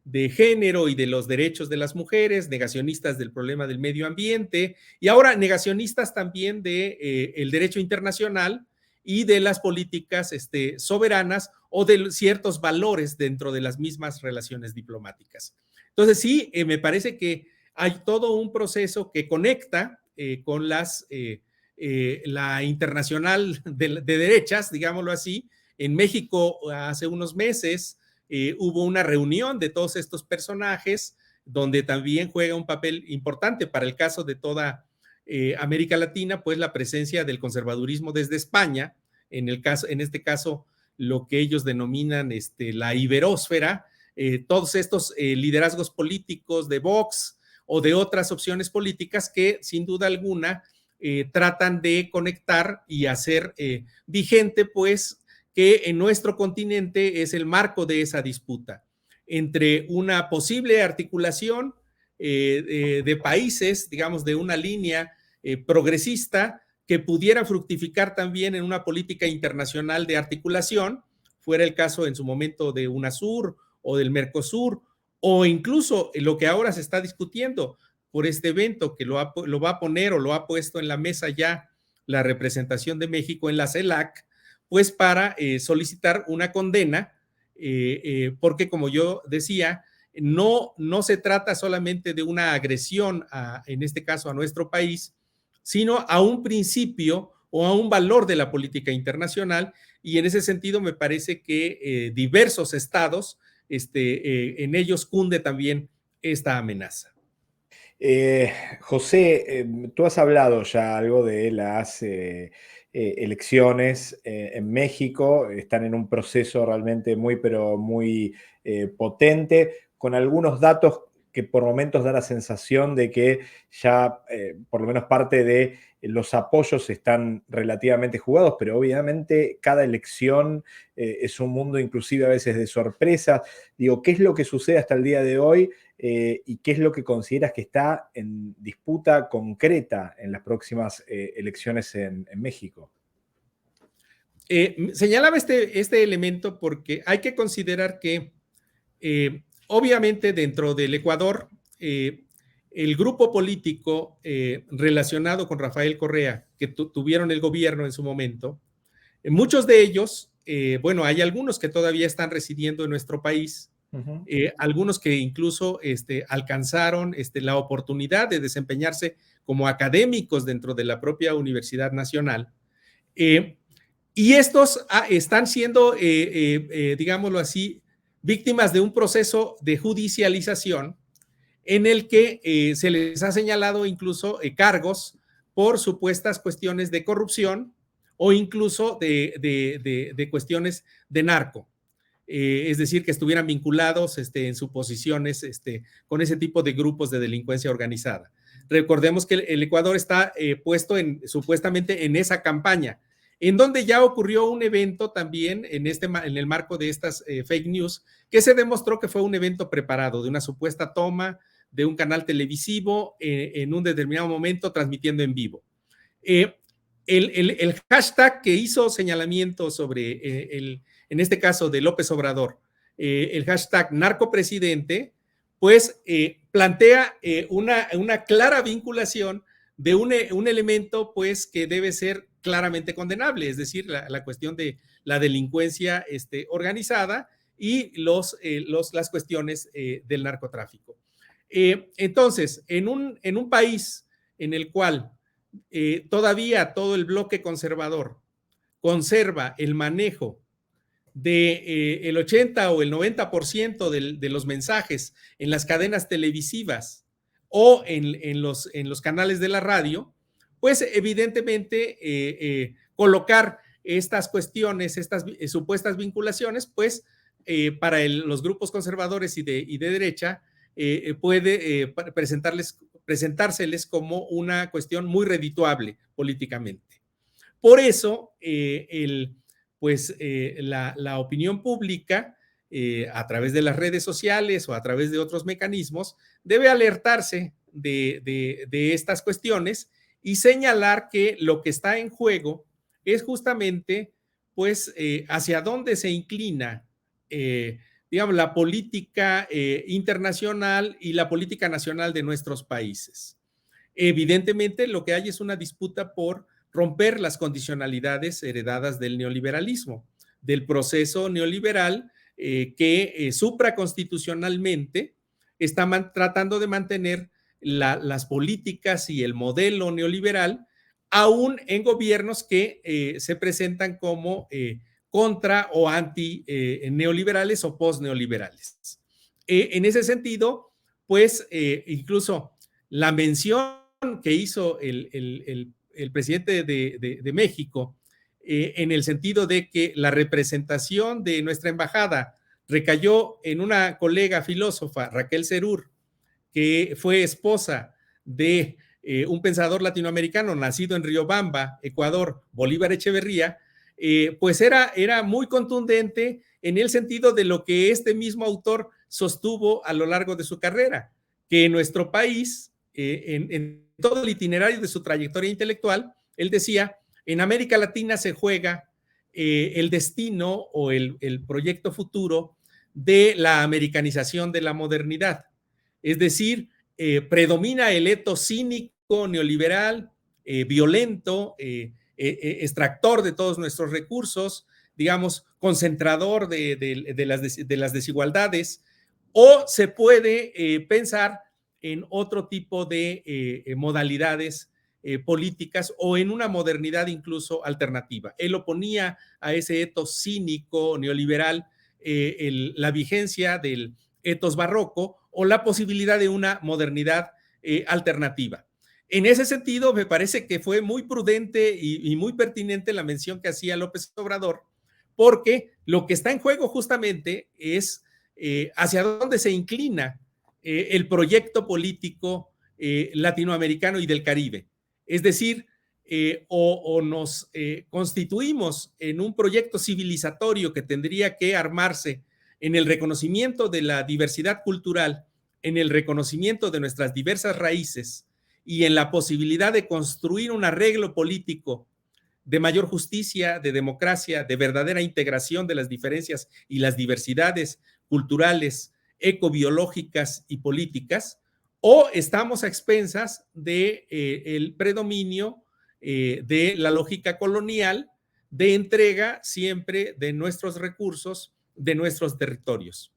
Speaker 3: de género y de los derechos de las mujeres, negacionistas del problema del medio ambiente, y ahora negacionistas también de el derecho internacional y de las políticas soberanas o de ciertos valores dentro de las mismas relaciones diplomáticas. Entonces sí, me parece que hay todo un proceso que conecta con la internacional de derechas, digámoslo así. En México hace unos meses hubo una reunión de todos estos personajes donde también juega un papel importante para el caso de toda América Latina, pues la presencia del conservadurismo desde España, en este caso, lo que ellos denominan la iberósfera, todos estos liderazgos políticos de Vox o de otras opciones políticas que sin duda alguna tratan de conectar y hacer vigente, pues, que en nuestro continente es el marco de esa disputa entre una posible articulación de países, digamos, de una línea progresista que pudiera fructificar también en una política internacional de articulación, fuera el caso en su momento de UNASUR o del Mercosur, o incluso lo que ahora se está discutiendo por este evento que lo va a poner o lo ha puesto en la mesa ya la representación de México en la CELAC, pues para solicitar una condena, porque como yo decía, no se trata solamente de una agresión, en este caso a nuestro país, sino a un principio o a un valor de la política internacional, y en ese sentido me parece que diversos estados, en ellos cunde también esta amenaza.
Speaker 1: José, tú has hablado ya algo de las elecciones en México, están en un proceso realmente muy, pero muy potente, con algunos datos que por momentos da la sensación de que ya por lo menos parte de los apoyos están relativamente jugados, pero obviamente cada elección es un mundo inclusive a veces de sorpresas. Digo, ¿qué es lo que sucede hasta el día de hoy? ¿Y qué es lo que consideras que está en disputa concreta en las próximas elecciones en México?
Speaker 3: Señalaba este elemento porque hay que considerar que obviamente dentro del Ecuador el grupo político relacionado con Rafael Correa, que tuvieron el gobierno en su momento, muchos de ellos, bueno, hay algunos que todavía están residiendo en nuestro país, algunos que incluso alcanzaron la oportunidad de desempeñarse como académicos dentro de la propia Universidad Nacional. Y estos están siendo, digámoslo así, víctimas de un proceso de judicialización en el que se les ha señalado incluso cargos por supuestas cuestiones de corrupción o incluso de cuestiones de narco. Es decir, que estuvieran vinculados en sus posiciones con ese tipo de grupos de delincuencia organizada. Recordemos que el Ecuador está puesto supuestamente en esa campaña, en donde ya ocurrió un evento también en el marco de estas fake news, que se demostró que fue un evento preparado, de una supuesta toma de un canal televisivo en un determinado momento transmitiendo en vivo. El hashtag que hizo señalamiento sobre en este caso de López Obrador, el hashtag narcopresidente, pues plantea una clara vinculación de un elemento pues que debe ser claramente condenable, es decir, la cuestión de la delincuencia organizada y las cuestiones del narcotráfico. Entonces, en un país en el cual todavía todo el bloque conservador conserva el manejo del 80 o el 90% de los mensajes en las cadenas televisivas o en los canales de la radio, pues evidentemente colocar estas cuestiones, estas supuestas vinculaciones, pues para los grupos conservadores y de derecha puede presentárseles como una cuestión muy redituable políticamente. Por eso, la opinión pública, a través de las redes sociales o a través de otros mecanismos, debe alertarse de estas cuestiones y señalar que lo que está en juego es justamente, pues, hacia dónde se inclina, digamos, la política internacional y la política nacional de nuestros países. Evidentemente, lo que hay es una disputa por romper las condicionalidades heredadas del neoliberalismo, del proceso neoliberal que supraconstitucionalmente está tratando de mantener las políticas y el modelo neoliberal, aún en gobiernos que se presentan como contra o anti neoliberales o post-neoliberales. En ese sentido, pues incluso la mención que hizo el presidente de México en el sentido de que la representación de nuestra embajada recayó en una colega filósofa, Raquel Serur, que fue esposa de un pensador latinoamericano nacido en Riobamba, Ecuador, Bolívar Echeverría, pues era muy contundente en el sentido de lo que este mismo autor sostuvo a lo largo de su carrera, que en nuestro país, en todo el itinerario de su trayectoria intelectual, él decía, en América Latina se juega el destino o el proyecto futuro de la americanización de la modernidad. Es decir, predomina el etos cínico, neoliberal, violento, extractor de todos nuestros recursos, digamos, concentrador de las desigualdades, o se puede pensar en otro tipo de modalidades políticas o en una modernidad incluso alternativa. Él oponía a ese etos cínico, neoliberal, la vigencia del etos barroco o la posibilidad de una modernidad alternativa. En ese sentido, me parece que fue muy prudente y muy pertinente la mención que hacía López Obrador, porque lo que está en juego justamente es hacia dónde se inclina el proyecto político latinoamericano y del Caribe. Es decir, o nos constituimos en un proyecto civilizatorio que tendría que armarse en el reconocimiento de la diversidad cultural, en el reconocimiento de nuestras diversas raíces y en la posibilidad de construir un arreglo político de mayor justicia, de democracia, de verdadera integración de las diferencias y las diversidades culturales, ecobiológicas y políticas, o estamos a expensas del predominio de la lógica colonial de entrega siempre de nuestros recursos, de nuestros territorios.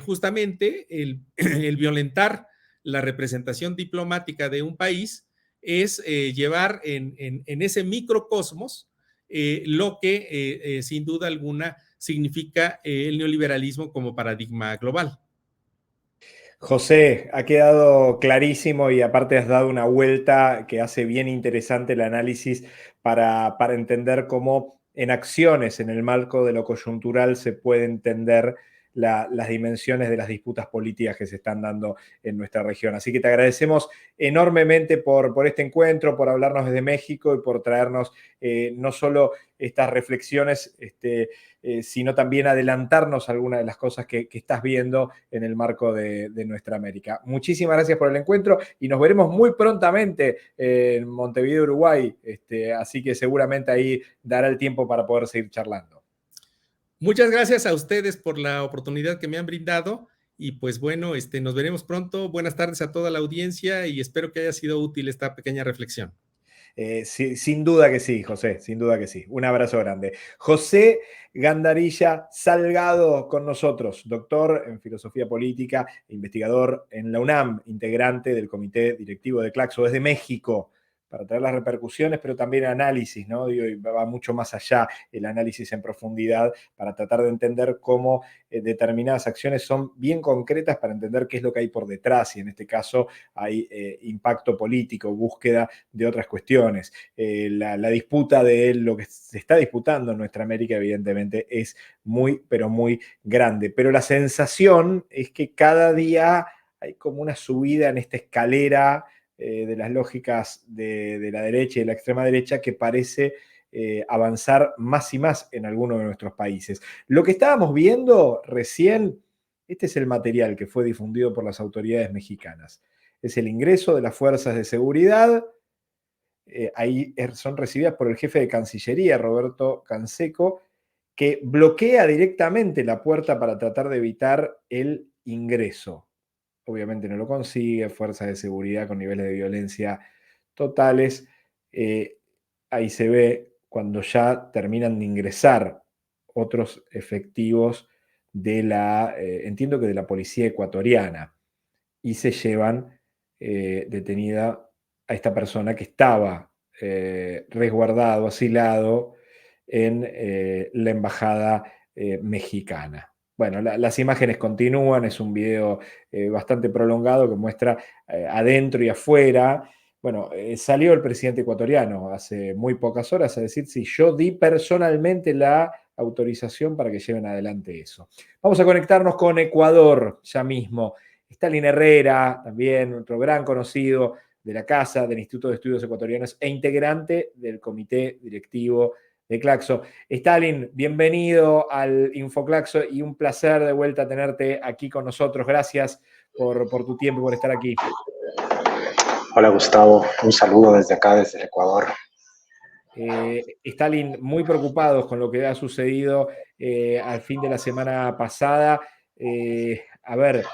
Speaker 3: Justamente el violentar la representación diplomática de un país es llevar en ese microcosmos lo que sin duda alguna significa el neoliberalismo como paradigma global.
Speaker 1: José, ha quedado clarísimo y aparte has dado una vuelta que hace bien interesante el análisis para entender cómo en acciones, en el marco de lo coyuntural, se puede entender las dimensiones de las disputas políticas que se están dando en nuestra región. Así que te agradecemos enormemente por este encuentro, por hablarnos desde México y por traernos no solo estas reflexiones, sino también adelantarnos algunas de las cosas que estás viendo en el marco de nuestra América. Muchísimas gracias por el encuentro y nos veremos muy prontamente en Montevideo, Uruguay, así que seguramente ahí dará el tiempo para poder seguir charlando.
Speaker 3: Muchas gracias a ustedes por la oportunidad que me han brindado y pues bueno, nos veremos pronto. Buenas tardes a toda la audiencia y espero que haya sido útil esta pequeña reflexión.
Speaker 1: Sí, sin duda que sí, José, sin duda que sí. Un abrazo grande. José Gandarilla Salgado con nosotros, doctor en filosofía política, investigador en la UNAM, integrante del comité directivo de Claxo desde México, para traer las repercusiones, pero también análisis, ¿no? Y va mucho más allá el análisis en profundidad para tratar de entender cómo determinadas acciones son bien concretas para entender qué es lo que hay por detrás y en este caso hay impacto político, búsqueda de otras cuestiones. La disputa de lo que se está disputando en nuestra América evidentemente es muy, pero muy grande. Pero la sensación es que cada día hay como una subida en esta escalera de las lógicas de la derecha y de la extrema derecha que parece avanzar más y más en algunos de nuestros países. Lo que estábamos viendo recién, este es el material que fue difundido por las autoridades mexicanas. Es el ingreso de las fuerzas de seguridad, ahí son recibidas por el jefe de Cancillería, Roberto Canseco, que bloquea directamente la puerta para tratar de evitar el ingreso. Obviamente no lo consigue, fuerzas de seguridad con niveles de violencia totales. Ahí se ve cuando ya terminan de ingresar otros efectivos de entiendo que de la policía ecuatoriana, y se llevan detenida a esta persona que estaba resguardado, asilado en la embajada mexicana. Bueno, las imágenes continúan, es un video bastante prolongado que muestra adentro y afuera Bueno, salió el presidente ecuatoriano hace muy pocas horas a decir si yo di personalmente la autorización para que lleven adelante eso. Vamos a conectarnos con Ecuador ya mismo. Stalin Herrera, también otro gran conocido de la casa, del Instituto de Estudios Ecuatorianos e integrante del comité directivo de Claxo. Stalin, bienvenido al InfoClaxo y un placer de vuelta tenerte aquí con nosotros. Gracias por tu tiempo y por estar aquí.
Speaker 4: Hola Gustavo, un saludo desde acá, desde el Ecuador.
Speaker 1: Stalin, muy preocupados con lo que ha sucedido al fin de la semana pasada. A ver,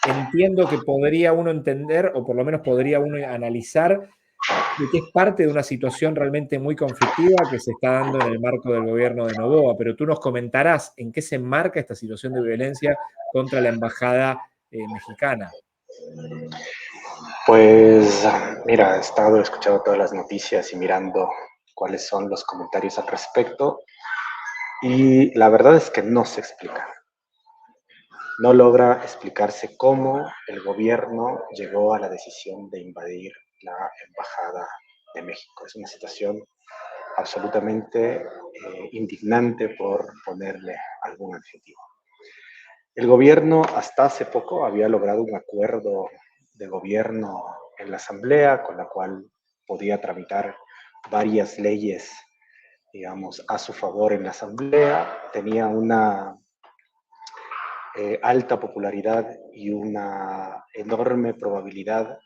Speaker 1: entiendo que podría uno entender, o por lo menos podría uno analizar, de que es parte de una situación realmente muy conflictiva que se está dando en el marco del gobierno de Noboa, pero tú nos comentarás en qué se enmarca esta situación de violencia contra la embajada mexicana.
Speaker 4: Pues mira, he estado escuchando todas las noticias y mirando cuáles son los comentarios al respecto y la verdad es que no se explica. No logra explicarse cómo el gobierno llegó a la decisión de invadir la embajada de México. Es una situación absolutamente indignante, por ponerle algún adjetivo. El gobierno hasta hace poco había logrado un acuerdo de gobierno en la Asamblea con la cual podía tramitar varias leyes, digamos, a su favor en la Asamblea. Tenía una alta popularidad y una enorme probabilidad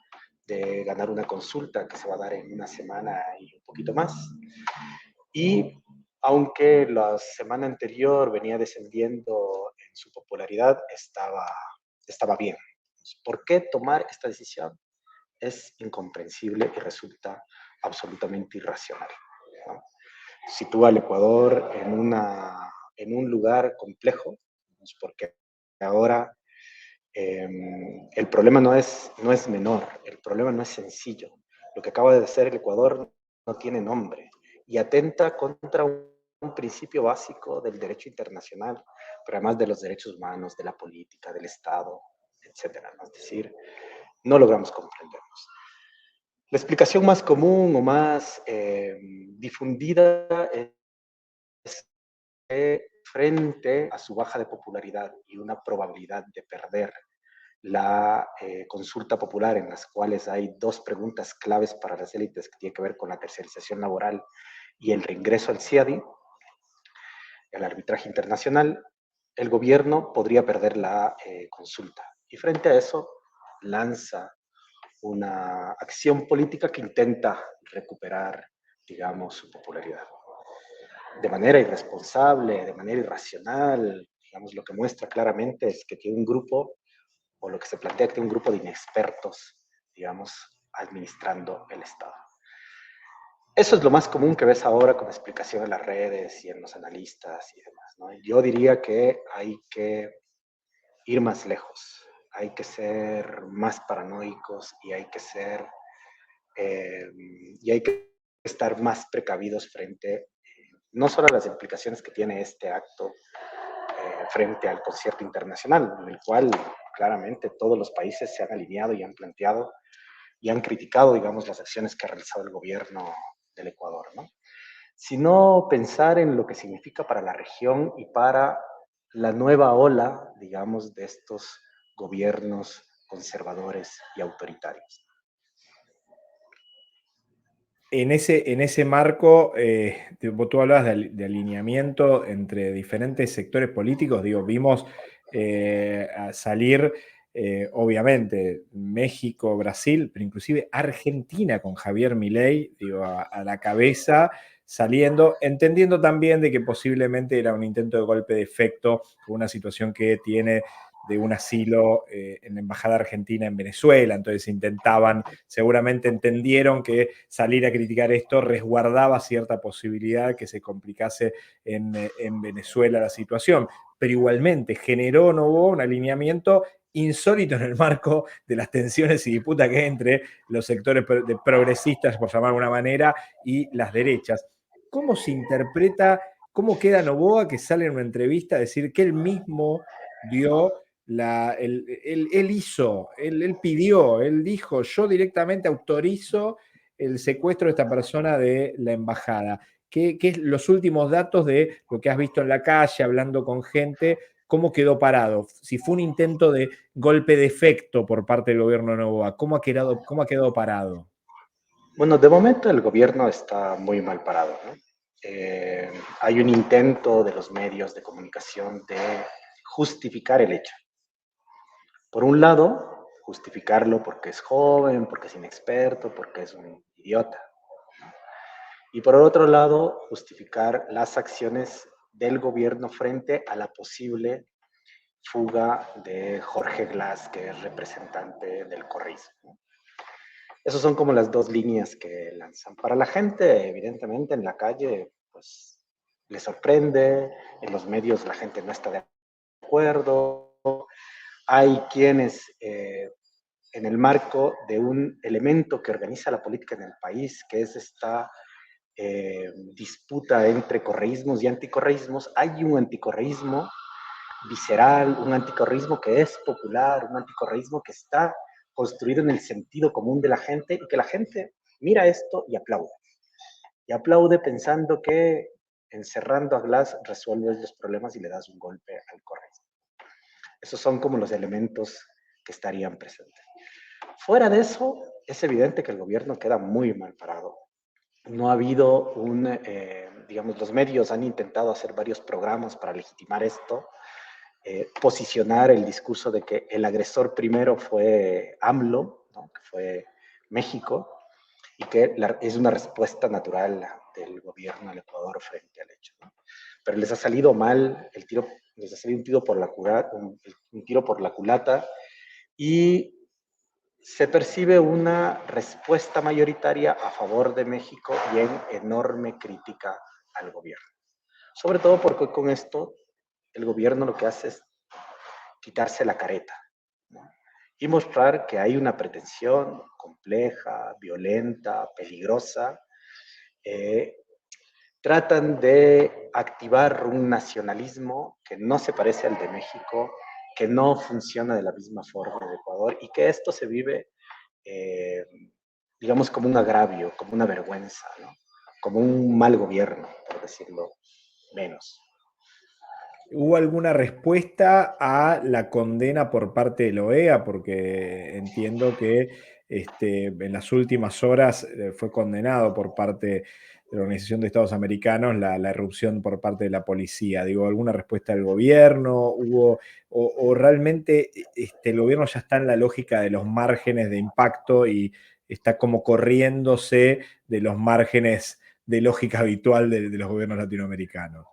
Speaker 4: de ganar una consulta que se va a dar en una semana y un poquito más. Y aunque la semana anterior venía descendiendo en su popularidad, estaba bien. ¿Por qué tomar esta decisión? Es incomprensible y resulta absolutamente irracional, ¿no? Sitúa al Ecuador en un lugar complejo, porque ahora el problema no es menor, el problema no es sencillo. Lo que acaba de hacer el Ecuador no tiene nombre y atenta contra un principio básico del derecho internacional, pero además de los derechos humanos, de la política, del Estado, etcétera. Es decir, no logramos comprendernos. La explicación más común o más difundida es que frente a su baja de popularidad y una probabilidad de perder la consulta popular, en las cuales hay dos preguntas claves para las élites que tiene que ver con la tercerización laboral y el reingreso al CIADI, el arbitraje internacional, el gobierno podría perder la consulta. Y frente a eso lanza una acción política que intenta recuperar, digamos, su popularidad. De manera irresponsable, de manera irracional, digamos, lo que muestra claramente es que tiene un grupo, o lo que se plantea que tiene un grupo de inexpertos, digamos, administrando el Estado. Eso es lo más común que ves ahora con explicación en las redes y en los analistas y demás, ¿no? Yo diría que hay que ir más lejos, hay que ser más paranoicos y hay que ser y hay que estar más precavidos frente no solo a las implicaciones que tiene este acto frente al concierto internacional, en el cual claramente todos los países se han alineado y han planteado y han criticado, digamos, las acciones que ha realizado el gobierno del Ecuador, ¿no? Sino pensar en lo que significa para la región y para la nueva ola, digamos, de estos gobiernos conservadores y autoritarios.
Speaker 1: En ese marco, tú hablabas de alineamiento entre diferentes sectores políticos. Digo, vimos salir, obviamente, México, Brasil, pero inclusive Argentina con Javier Milei, digo, a la cabeza, saliendo, entendiendo también de que posiblemente era un intento de golpe de efecto por una situación que tiene de un asilo en la Embajada Argentina en Venezuela. Entonces seguramente entendieron que salir a criticar esto resguardaba cierta posibilidad que se complicase en Venezuela la situación. Pero igualmente generó no hubo un alineamiento insólito en el marco de las tensiones y disputas que hay entre los sectores progresistas, por llamar de alguna manera, y las derechas. ¿Cómo se interpreta, cómo queda Noboa que sale en una entrevista a decir que él mismo dio él pidió, él dijo, yo directamente autorizo el secuestro de esta persona de la embajada. ¿Qué es los últimos datos de lo que has visto en la calle, hablando con gente? ¿Cómo quedó parado? Si fue un intento de golpe de efecto por parte del gobierno de Noboa, ¿cómo ha quedado parado?
Speaker 4: Bueno, de momento el gobierno está muy mal parado, ¿no? Hay un intento de los medios de comunicación de justificar el hecho. Por un lado, justificarlo porque es joven, porque es inexperto, porque es un idiota. Y por otro lado, justificar las acciones del gobierno frente a la posible fuga de Jorge Glass, que es representante del correísmo. Esas son como las dos líneas que lanzan. Para la gente, evidentemente, en la calle, pues, le sorprende, en los medios la gente no está de acuerdo. Hay quienes, en el marco de un elemento que organiza la política en el país, que es esta disputa entre correísmos y anticorreísmos, hay un anticorreísmo visceral, un anticorreísmo que es popular, un anticorreísmo que está construido en el sentido común de la gente y que la gente mira esto y aplaude. Y aplaude pensando que encerrando a Glass resuelves los problemas y le das un golpe al correísmo. Esos son como los elementos que estarían presentes. Fuera de eso, es evidente que el gobierno queda muy mal parado. No ha habido digamos, los medios han intentado hacer varios programas para legitimar esto, posicionar el discurso de que el agresor primero fue AMLO, ¿no? Que fue México, y que es una respuesta natural del gobierno del Ecuador frente al hecho, ¿no? Pero les ha salido mal el tiro, les ha salido un tiro por la culata, un tiro por la culata, y se percibe una respuesta mayoritaria a favor de México y en enorme crítica al gobierno. Sobre todo porque con esto el gobierno lo que hace es quitarse la careta, ¿no? Y mostrar que hay una pretensión compleja, violenta, peligrosa. Tratan de activar un nacionalismo que no se parece al de México, que no funciona de la misma forma en Ecuador y que esto se vive, digamos, como un agravio, como una vergüenza, ¿no? Como un mal gobierno, por decirlo menos.
Speaker 1: ¿Hubo alguna respuesta a la condena por parte de la OEA? Porque entiendo que en las últimas horas fue condenado por parte de la Organización de Estados Americanos la irrupción por parte de la policía. Digo, ¿alguna respuesta del gobierno? ¿O realmente el gobierno ya está en la lógica de los márgenes de impacto y está como corriéndose de los márgenes de lógica habitual de los gobiernos latinoamericanos?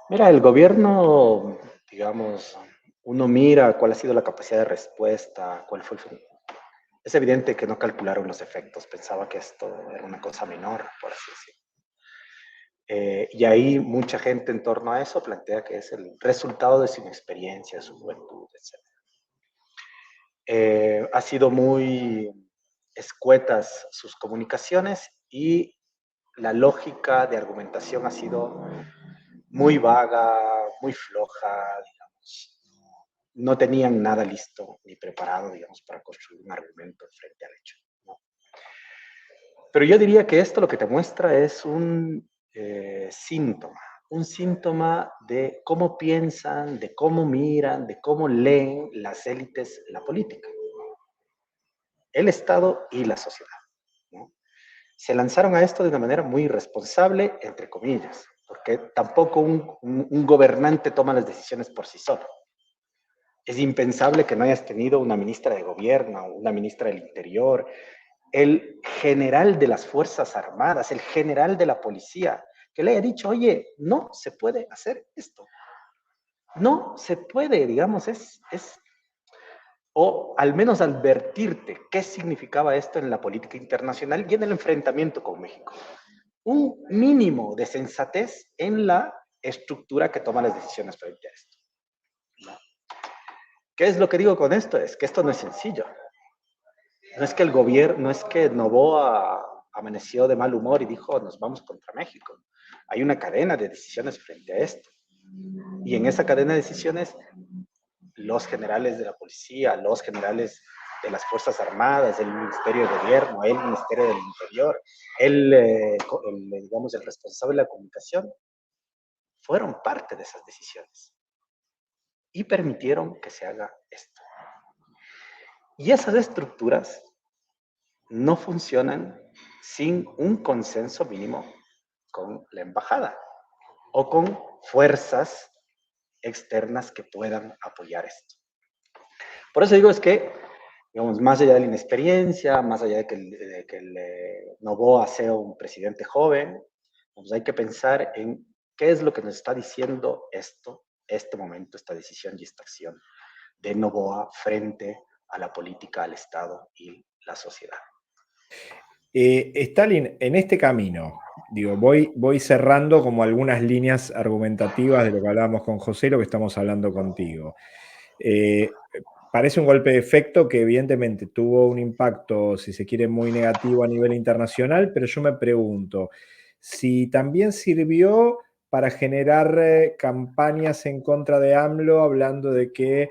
Speaker 4: Mira, el gobierno, digamos, uno mira cuál ha sido la capacidad de respuesta, cuál fue el... Es evidente que no calcularon los efectos, pensaba que esto era una cosa menor, por así decirlo. Y ahí mucha gente en torno a eso plantea que es el resultado de su inexperiencia, de su juventud, etc. Ha sido muy escuetas sus comunicaciones y la lógica de argumentación ha sido muy vaga, muy floja, digamos. No tenían nada listo ni preparado, digamos, para construir un argumento frente al hecho, ¿no? Pero yo diría que esto lo que te muestra es un síntoma de cómo piensan, de cómo miran, de cómo leen las élites la política, el Estado y la sociedad, ¿no? Se lanzaron a esto de una manera muy irresponsable, entre comillas, porque tampoco un gobernante toma las decisiones por sí solo. Es impensable que no hayas tenido una ministra de gobierno, una ministra del interior, el general de las Fuerzas Armadas, el general de la policía, que le haya dicho, oye, no se puede hacer esto. No se puede, digamos, o al menos advertirte qué significaba esto en la política internacional y en el enfrentamiento con México. Un mínimo de sensatez en la estructura que toma las decisiones frente a esto. ¿Qué es lo que digo con esto? Es que esto no es sencillo. No es que el gobierno, no es que Noboa amaneció de mal humor y dijo, nos vamos contra México. Hay una cadena de decisiones frente a esto. Y en esa cadena de decisiones, los generales de la policía, los generales de las Fuerzas Armadas, el Ministerio de Gobierno, el Ministerio del Interior, digamos, el responsable de la comunicación, fueron parte de esas decisiones y permitieron que se haga esto. Y esas estructuras no funcionan sin un consenso mínimo con la embajada o con fuerzas externas que puedan apoyar esto. Por eso digo, es que, digamos, más allá de la inexperiencia, más allá de que Noboa sea un presidente joven, pues hay que pensar en qué es lo que nos está diciendo este momento, esta decisión y esta acción de Noboa frente a la política, al Estado y la sociedad.
Speaker 1: Stalin, en este camino, digo, voy cerrando como algunas líneas argumentativas de lo que hablábamos con José, lo que estamos hablando contigo. Parece un golpe de efecto que evidentemente tuvo un impacto, si se quiere, muy negativo a nivel internacional, pero yo me pregunto si también sirvió para generar campañas en contra de AMLO, hablando de que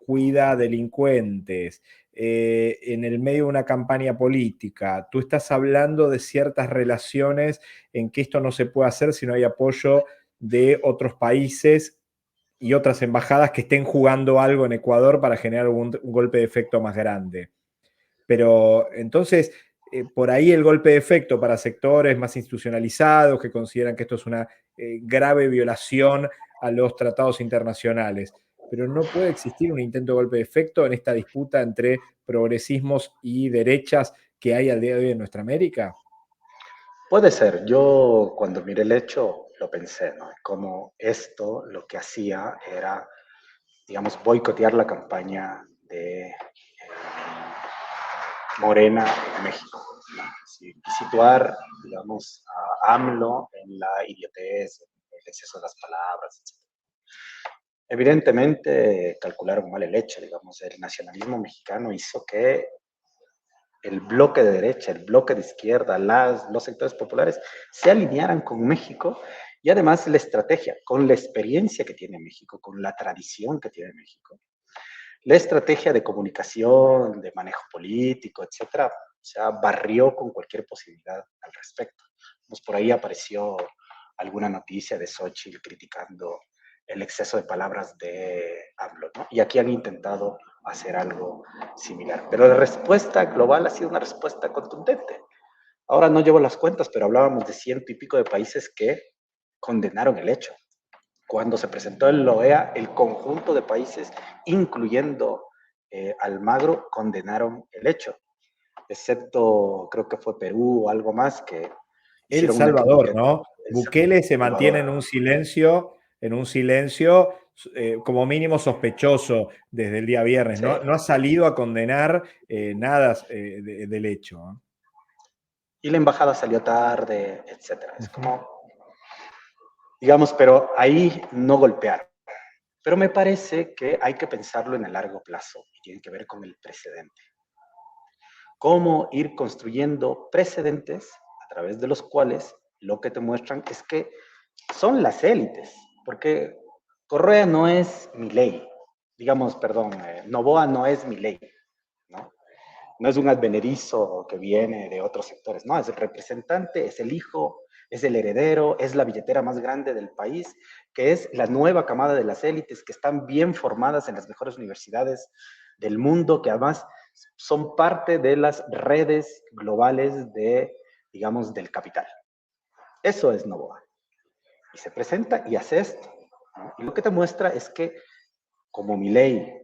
Speaker 1: cuida delincuentes. En el medio de una campaña política. Tú estás hablando de ciertas relaciones en que esto no se puede hacer si no hay apoyo de otros países y otras embajadas que estén jugando algo en Ecuador para generar un golpe de efecto más grande. Pero entonces, por ahí el golpe de efecto para sectores más institucionalizados que consideran que esto es una grave violación a los tratados internacionales. Pero no puede existir un intento de golpe de efecto en esta disputa entre progresismos y derechas que hay al día de hoy en nuestra América.
Speaker 4: Puede ser. Yo cuando miré el hecho lo pensé, ¿no? Como esto lo que hacía era, digamos, boicotear la campaña de Morena en México, ¿no? Sí, situar, digamos, a AMLO en la idiotez, en el exceso de las palabras, etc. Evidentemente calcularon mal el hecho, digamos, el nacionalismo mexicano hizo que el bloque de derecha, el bloque de izquierda, los sectores populares se alinearan con México y además la estrategia, con la experiencia que tiene México, con la tradición que tiene México, la estrategia de comunicación, de manejo político, etcétera, o sea, barrió con cualquier posibilidad al respecto. Pues por ahí apareció alguna noticia de Xochitl criticando el exceso de palabras de AMLO, ¿no? Y aquí han intentado hacer algo similar. Pero la respuesta global ha sido una respuesta contundente. Ahora no llevo las cuentas, pero hablábamos de 100 y pico de países que condenaron el hecho. Cuando se presentó en la OEA, el conjunto de países, incluyendo Almagro, condenaron el hecho, excepto creo que fue Perú o algo más que
Speaker 1: El
Speaker 4: hicieron una
Speaker 1: Salvador,
Speaker 4: etiqueta.
Speaker 1: ¿no? Bukele se mantiene
Speaker 4: Salvador.
Speaker 1: en un silencio como mínimo sospechoso desde el día viernes.
Speaker 4: Sí.
Speaker 1: No ha salido a condenar nada del hecho, ¿no?
Speaker 4: Y la embajada salió tarde, etcétera. Es como, digamos, pero ahí no golpearon. Pero me parece que hay que pensarlo en el largo plazo y tiene que ver con el precedente. Cómo ir construyendo precedentes a través de los cuales lo que te muestran es que son las élites, porque Correa no es Milei, digamos, perdón, Noboa no es Milei, ¿no? No es un advenedizo que viene de otros sectores, no, es el representante, es el hijo, es el heredero, es la billetera más grande del país, que es la nueva camada de las élites que están bien formadas en las mejores universidades del mundo, que además son parte de las redes globales de, digamos, del capital. Eso es Noboa. Y se presenta y hace esto, ¿no? Y lo que te muestra es que como Milei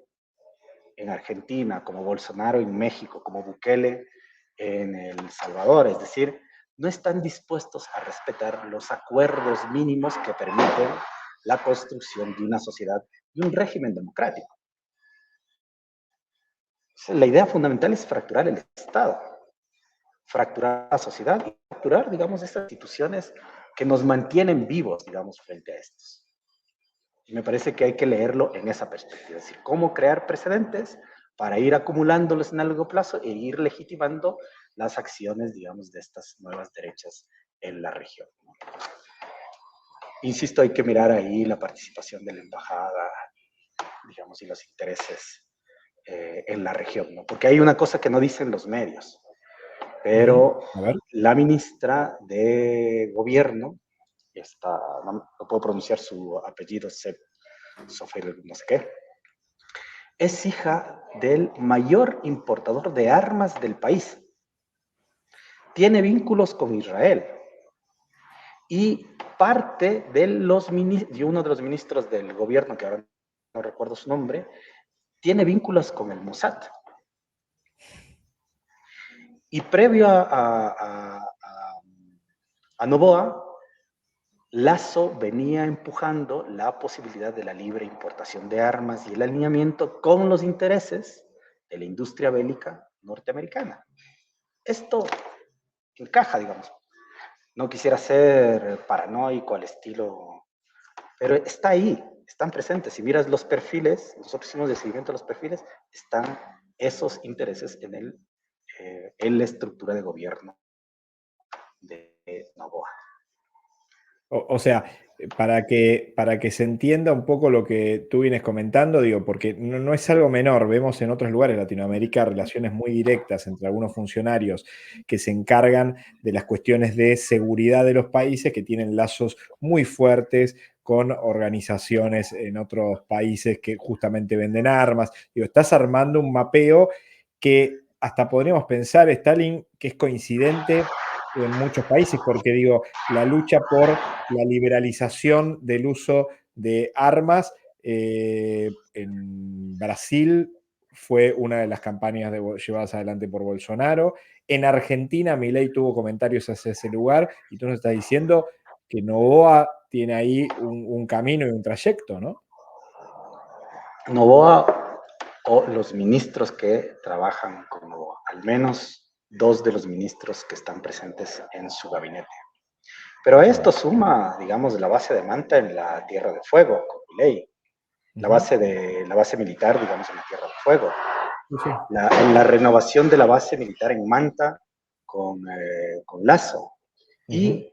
Speaker 4: en Argentina, como Bolsonaro en México, como Bukele en El Salvador, es decir, no están dispuestos a respetar los acuerdos mínimos que permiten la construcción de una sociedad y un régimen democrático. La idea fundamental es fracturar el Estado, fracturar la sociedad y fracturar, digamos, estas instituciones que nos mantienen vivos, digamos, frente a estos. Y me parece que hay que leerlo en esa perspectiva, es decir, cómo crear precedentes para ir acumulándolos en el largo plazo e ir legitimando las acciones, digamos, de estas nuevas derechas en la región. Insisto, hay que mirar ahí la participación de la embajada, digamos, y los intereses en la región, ¿no? Porque hay una cosa que no dicen los medios, pero la ministra de Gobierno, no puedo pronunciar su apellido, Sofer, no sé qué, es hija del mayor importador de armas del país. Tiene vínculos con Israel. Y parte de uno de los ministros del gobierno, que ahora no recuerdo su nombre, tiene vínculos con el Mossad. Y previo a Noboa, Lasso venía empujando la posibilidad de la libre importación de armas y el alineamiento con los intereses de la industria bélica norteamericana. Esto encaja, digamos. No quisiera ser paranoico al estilo, pero está ahí, están presentes. Si miras los perfiles, nosotros hicimos el seguimiento de los perfiles, están esos intereses en la estructura de gobierno de Noboa.
Speaker 1: O sea, para que se entienda un poco lo que tú vienes comentando, digo, porque no es algo menor, vemos en otros lugares de Latinoamérica relaciones muy directas entre algunos funcionarios que se encargan de las cuestiones de seguridad de los países, que tienen lazos muy fuertes con organizaciones en otros países que justamente venden armas. Digo, estás armando un mapeo que hasta podríamos pensar, Stalin, que es coincidente en muchos países, porque digo, la lucha por la liberalización del uso de armas en Brasil fue una de las campañas llevadas adelante por Bolsonaro. En Argentina, Milei tuvo comentarios hacia ese lugar y tú nos estás diciendo que Noboa tiene ahí un camino y un trayecto, ¿no?
Speaker 4: Noboa o los ministros que trabajan con Noboa, al menos 2 de los ministros que están presentes en su gabinete. Pero a esto suma, digamos, la base de Manta en la Tierra de Fuego, con Milei. La base militar, digamos, en la Tierra de Fuego. La renovación de la base militar en Manta con Lasso. Y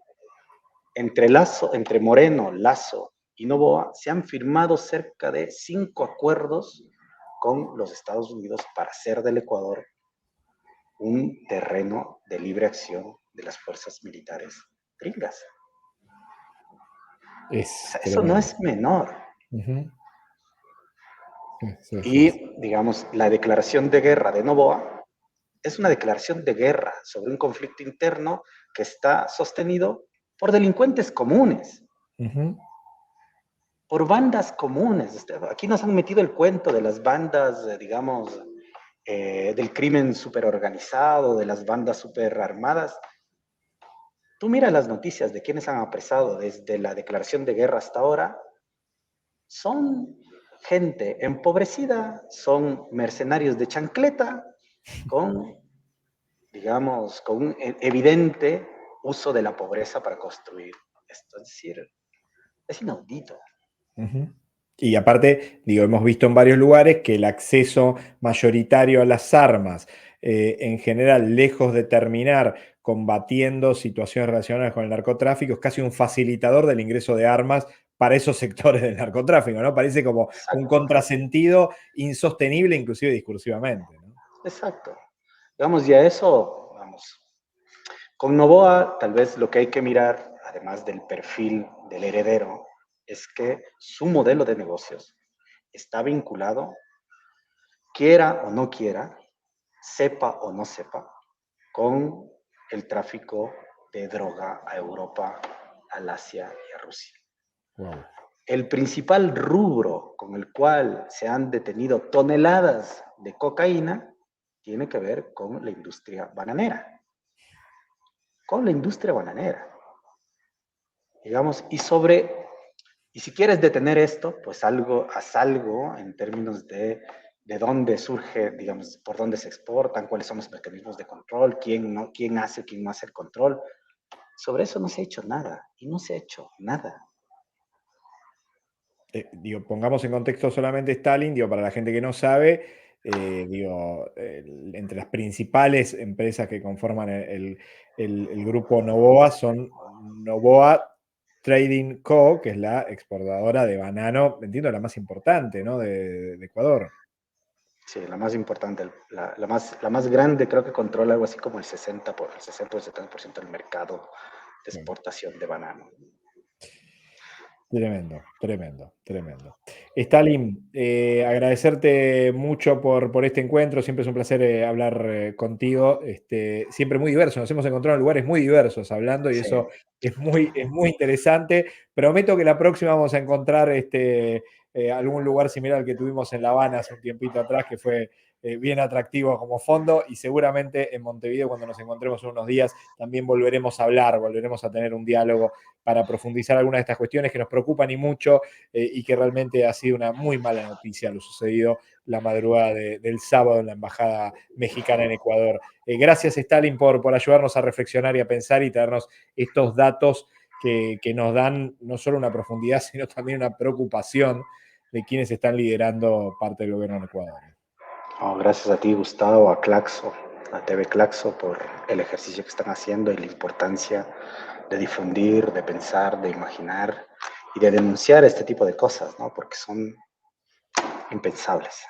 Speaker 4: entre Moreno, Lasso y Noboa se han firmado cerca de 5 acuerdos con los Estados Unidos para hacer del Ecuador un terreno de libre acción de las fuerzas militares gringas. O sea, eso no es menor. Y, digamos, la declaración de guerra de Noboa es una declaración de guerra sobre un conflicto interno que está sostenido por delincuentes comunes, por bandas comunes. Aquí nos han metido el cuento de las bandas, digamos, del crimen superorganizado, de las bandas superarmadas. Tú mira las noticias de quienes han apresado desde la declaración de guerra hasta ahora, son gente empobrecida, son mercenarios de chancleta, con, digamos, con un evidente uso de la pobreza para construir esto. Es decir, es inaudito.
Speaker 1: Y aparte, digo, hemos visto en varios lugares que el acceso mayoritario a las armas, en general, lejos de terminar combatiendo situaciones relacionadas con el narcotráfico, es casi un facilitador del ingreso de armas para esos sectores del narcotráfico, ¿no? Parece como un contrasentido insostenible, inclusive discursivamente, ¿no?
Speaker 4: Exacto. Digamos, y a eso, vamos. Con Noboa, tal vez lo que hay que mirar, además del perfil del heredero, es que su modelo de negocios está vinculado, quiera o no quiera, sepa o no sepa, con el tráfico de droga a Europa, al Asia y a Rusia. Wow. El principal rubro con el cual se han detenido toneladas de cocaína tiene que ver con la industria bananera. Con la industria bananera. Digamos, y si quieres detener esto, pues haz algo en términos de dónde surge, digamos, por dónde se exportan, cuáles son los mecanismos de control, quién hace o quién no hace el control. Sobre eso no se ha hecho nada, y no se ha hecho nada.
Speaker 1: Digo, pongamos en contexto solamente Stalin, digo, para la gente que no sabe, entre las principales empresas que conforman el grupo Noboa son Noboa Trading Co., que es la exportadora de banano, entiendo, la más importante, ¿no? de Ecuador.
Speaker 4: Sí, la más importante, la más grande, creo que controla algo así como el 60 o 70% del mercado de exportación de banano.
Speaker 1: Tremendo, tremendo, tremendo. Stalin, agradecerte mucho por este encuentro. Siempre es un placer hablar contigo. Siempre muy diverso. Nos hemos encontrado en lugares muy diversos hablando y
Speaker 4: Sí.
Speaker 1: eso es muy interesante. Prometo que la próxima vamos a encontrar algún lugar similar al que tuvimos en La Habana hace un tiempito atrás, que fue bien atractivo como fondo, y seguramente en Montevideo, cuando nos encontremos en unos días, también volveremos a hablar, volveremos a tener un diálogo para profundizar algunas de estas cuestiones que nos preocupan y mucho, y que realmente ha sido una muy mala noticia lo sucedido la madrugada del sábado en la Embajada Mexicana en Ecuador. Gracias, Stalin, por ayudarnos a reflexionar y a pensar y traernos estos datos que nos dan no solo una profundidad, sino también una preocupación de quienes están liderando parte del gobierno en Ecuador.
Speaker 4: Oh, gracias a ti, Gustavo, a Claxo, a TV Claxo, por el ejercicio que están haciendo y la importancia de difundir, de pensar, de imaginar y de denunciar este tipo de cosas, ¿no? Porque son impensables.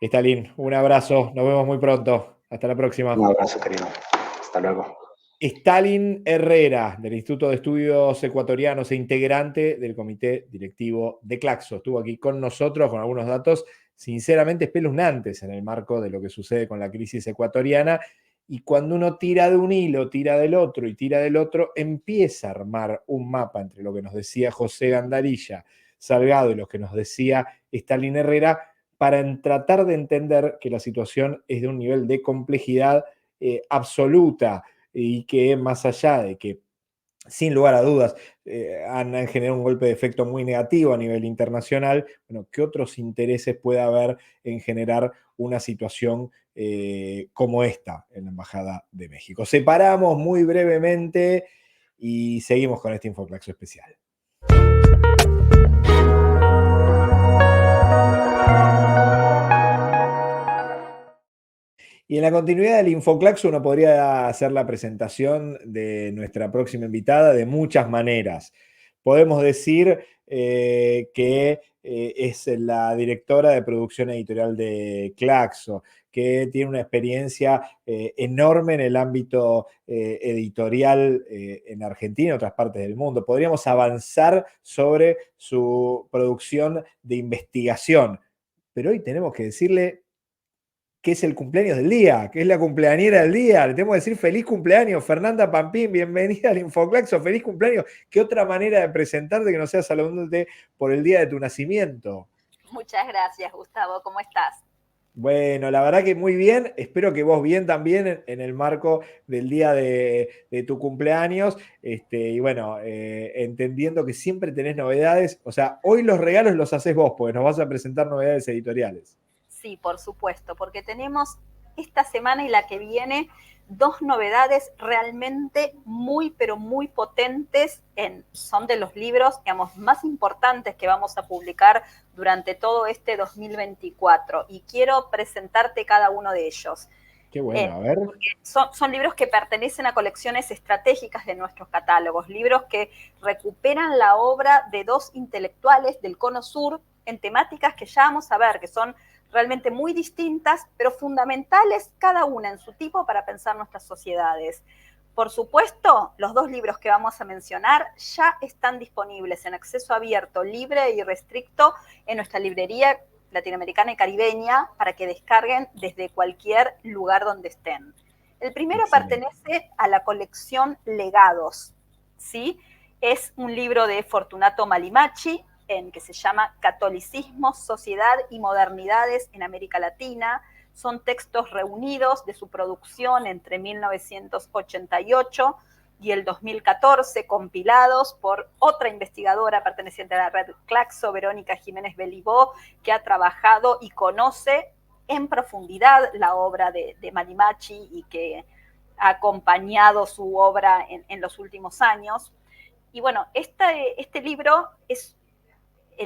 Speaker 1: Stalin, un abrazo, nos vemos muy pronto. Hasta la próxima.
Speaker 4: Un abrazo, querido. Hasta luego.
Speaker 1: Stalin Herrera, del Instituto de Estudios Ecuatorianos e integrante del comité directivo de Claxo. Estuvo aquí con nosotros con algunos datos sinceramente espeluznantes en el marco de lo que sucede con la crisis ecuatoriana. Y cuando uno tira de un hilo, tira del otro y tira del otro, empieza a armar un mapa entre lo que nos decía José Gandarilla Salgado y lo que nos decía Stalin Herrera, para tratar de entender que la situación es de un nivel de complejidad absoluta, y que más allá de que, sin lugar a dudas, han generado un golpe de efecto muy negativo a nivel internacional, bueno, ¿qué otros intereses puede haber en generar una situación como esta en la Embajada de México? Separamos muy brevemente y seguimos con este Infoclaxo especial. Y en la continuidad del Infoclaxo uno podría hacer la presentación de nuestra próxima invitada de muchas maneras. Podemos decir que es la directora de producción editorial de Claxo, que tiene una experiencia enorme en el ámbito editorial en Argentina y en otras partes del mundo. Podríamos avanzar sobre su producción de investigación, pero hoy tenemos que decirle que es el cumpleaños del día, que es la cumpleañera del día. Le tengo que decir feliz cumpleaños, Fernanda Pampín, bienvenida al Infoclaxo, feliz cumpleaños. ¿Qué otra manera de presentarte que no sea saludándote por el día de tu nacimiento?
Speaker 5: Muchas gracias, Gustavo, ¿cómo estás?
Speaker 1: Bueno, la verdad que muy bien, espero que vos bien también en el marco del día de tu cumpleaños, y bueno, entendiendo que siempre tenés novedades, o sea, hoy los regalos los haces vos, porque nos vas a presentar novedades editoriales.
Speaker 5: Sí, por supuesto, porque tenemos esta semana y la que viene dos novedades realmente muy, pero muy potentes. Son de los libros, digamos, más importantes que vamos a publicar durante todo este 2024. Y quiero presentarte cada uno de ellos.
Speaker 1: Qué bueno, a ver.
Speaker 5: Son libros que pertenecen a colecciones estratégicas de nuestros catálogos, libros que recuperan la obra de dos intelectuales del Cono Sur en temáticas que ya vamos a ver, que son realmente muy distintas, pero fundamentales cada una en su tipo para pensar nuestras sociedades. Por supuesto, los dos libros que vamos a mencionar ya están disponibles en acceso abierto, libre y restricto en nuestra librería latinoamericana y caribeña para que descarguen desde cualquier lugar donde estén. El primero pertenece a la colección Legados, ¿sí? Es un libro de Fortunato Malimachi, que se llama Catolicismo, Sociedad y Modernidades en América Latina. Son textos reunidos de su producción entre 1988 y el 2014, compilados por otra investigadora perteneciente a la red Claxo, Verónica Jiménez Belibó, que ha trabajado y conoce en profundidad la obra de Malimachi y que ha acompañado su obra en los últimos años. Y bueno, este libro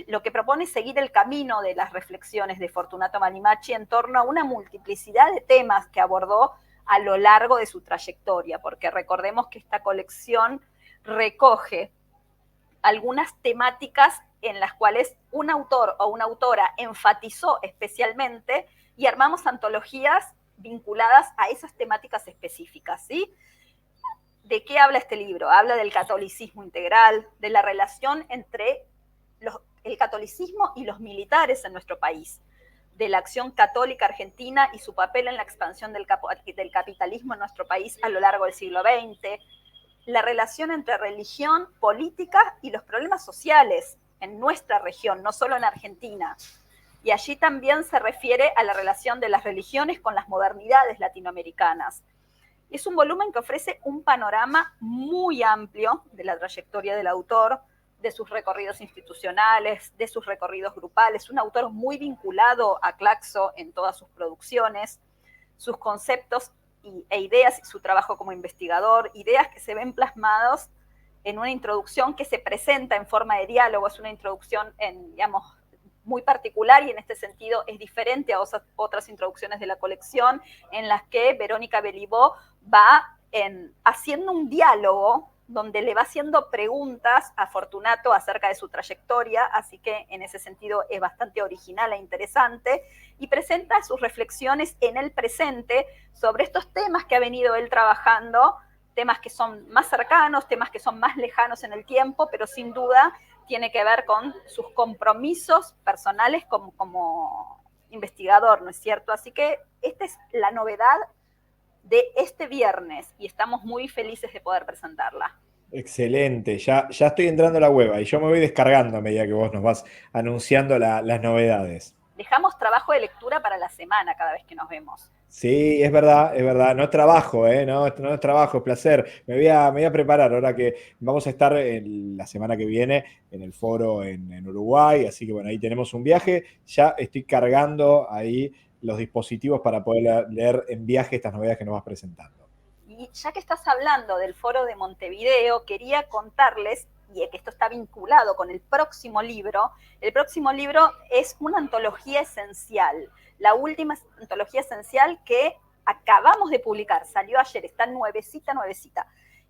Speaker 5: lo que propone es seguir el camino de las reflexiones de Fortunato Malimachi en torno a una multiplicidad de temas que abordó a lo largo de su trayectoria, porque recordemos que esta colección recoge algunas temáticas en las cuales un autor o una autora enfatizó especialmente, y armamos antologías vinculadas a esas temáticas específicas, ¿sí? ¿De qué habla este libro? Habla del catolicismo integral, de la relación entre el catolicismo y los militares en nuestro país, de la acción católica argentina y su papel en la expansión del capitalismo en nuestro país a lo largo del siglo XX, la relación entre religión, política y los problemas sociales en nuestra región, no solo en Argentina. Y allí también se refiere a la relación de las religiones con las modernidades latinoamericanas. Es un volumen que ofrece un panorama muy amplio de la trayectoria del autor, de sus recorridos institucionales, de sus recorridos grupales. Un autor muy vinculado a Claxo en todas sus producciones, sus conceptos e ideas y su trabajo como investigador, ideas que se ven plasmados en una introducción que se presenta en forma de diálogo. Es una introducción digamos, muy particular y en este sentido es diferente a otras introducciones de la colección en las que Verónica Beliveau va haciendo un diálogo donde le va haciendo preguntas a Fortunato acerca de su trayectoria, así que en ese sentido es bastante original e interesante, y presenta sus reflexiones en el presente sobre estos temas que ha venido él trabajando, temas que son más cercanos, temas que son más lejanos en el tiempo, pero sin duda tiene que ver con sus compromisos personales como investigador, ¿no es cierto? Así que esta es la novedad de este viernes y estamos muy felices de poder presentarla.
Speaker 1: Excelente, ya estoy entrando a la web y yo me voy descargando a medida que vos nos vas anunciando las novedades.
Speaker 5: Dejamos trabajo de lectura para la semana cada vez que nos vemos.
Speaker 1: Sí, es verdad, no es trabajo, no es trabajo, es placer. Me voy a preparar ahora que vamos a estar la semana que viene en el foro en Uruguay, así que bueno, ahí tenemos un viaje. Ya estoy cargando ahí los dispositivos para poder leer en viaje estas novedades que nos vas presentando.
Speaker 5: Y ya que estás hablando del foro de Montevideo, quería contarles, y que esto está vinculado con el próximo libro es una antología esencial, la última antología esencial que acabamos de publicar, salió ayer, está nuevecita,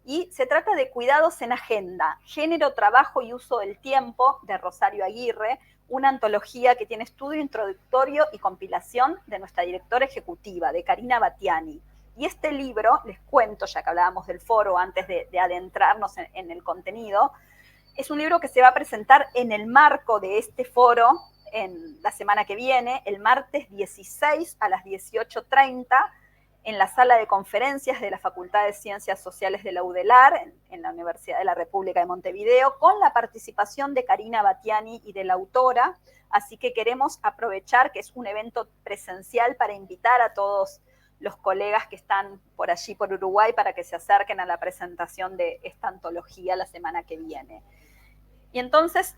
Speaker 5: y se trata de Cuidados en Agenda, Género, Trabajo y Uso del Tiempo, de Rosario Aguirre, una antología que tiene estudio introductorio y compilación de nuestra directora ejecutiva, de Karina Battiani. Y este libro, les cuento, ya que hablábamos del foro antes de adentrarnos en el contenido, es un libro que se va a presentar en el marco de este foro en la semana que viene, el martes 16 a las 18:30, en la sala de conferencias de la Facultad de Ciencias Sociales de la UDELAR, en la Universidad de la República de Montevideo, con la participación de Karina Battiani y de la autora. Así que queremos aprovechar que es un evento presencial para invitar a todos los colegas que están por allí, por Uruguay, para que se acerquen a la presentación de esta antología la semana que viene. Y entonces,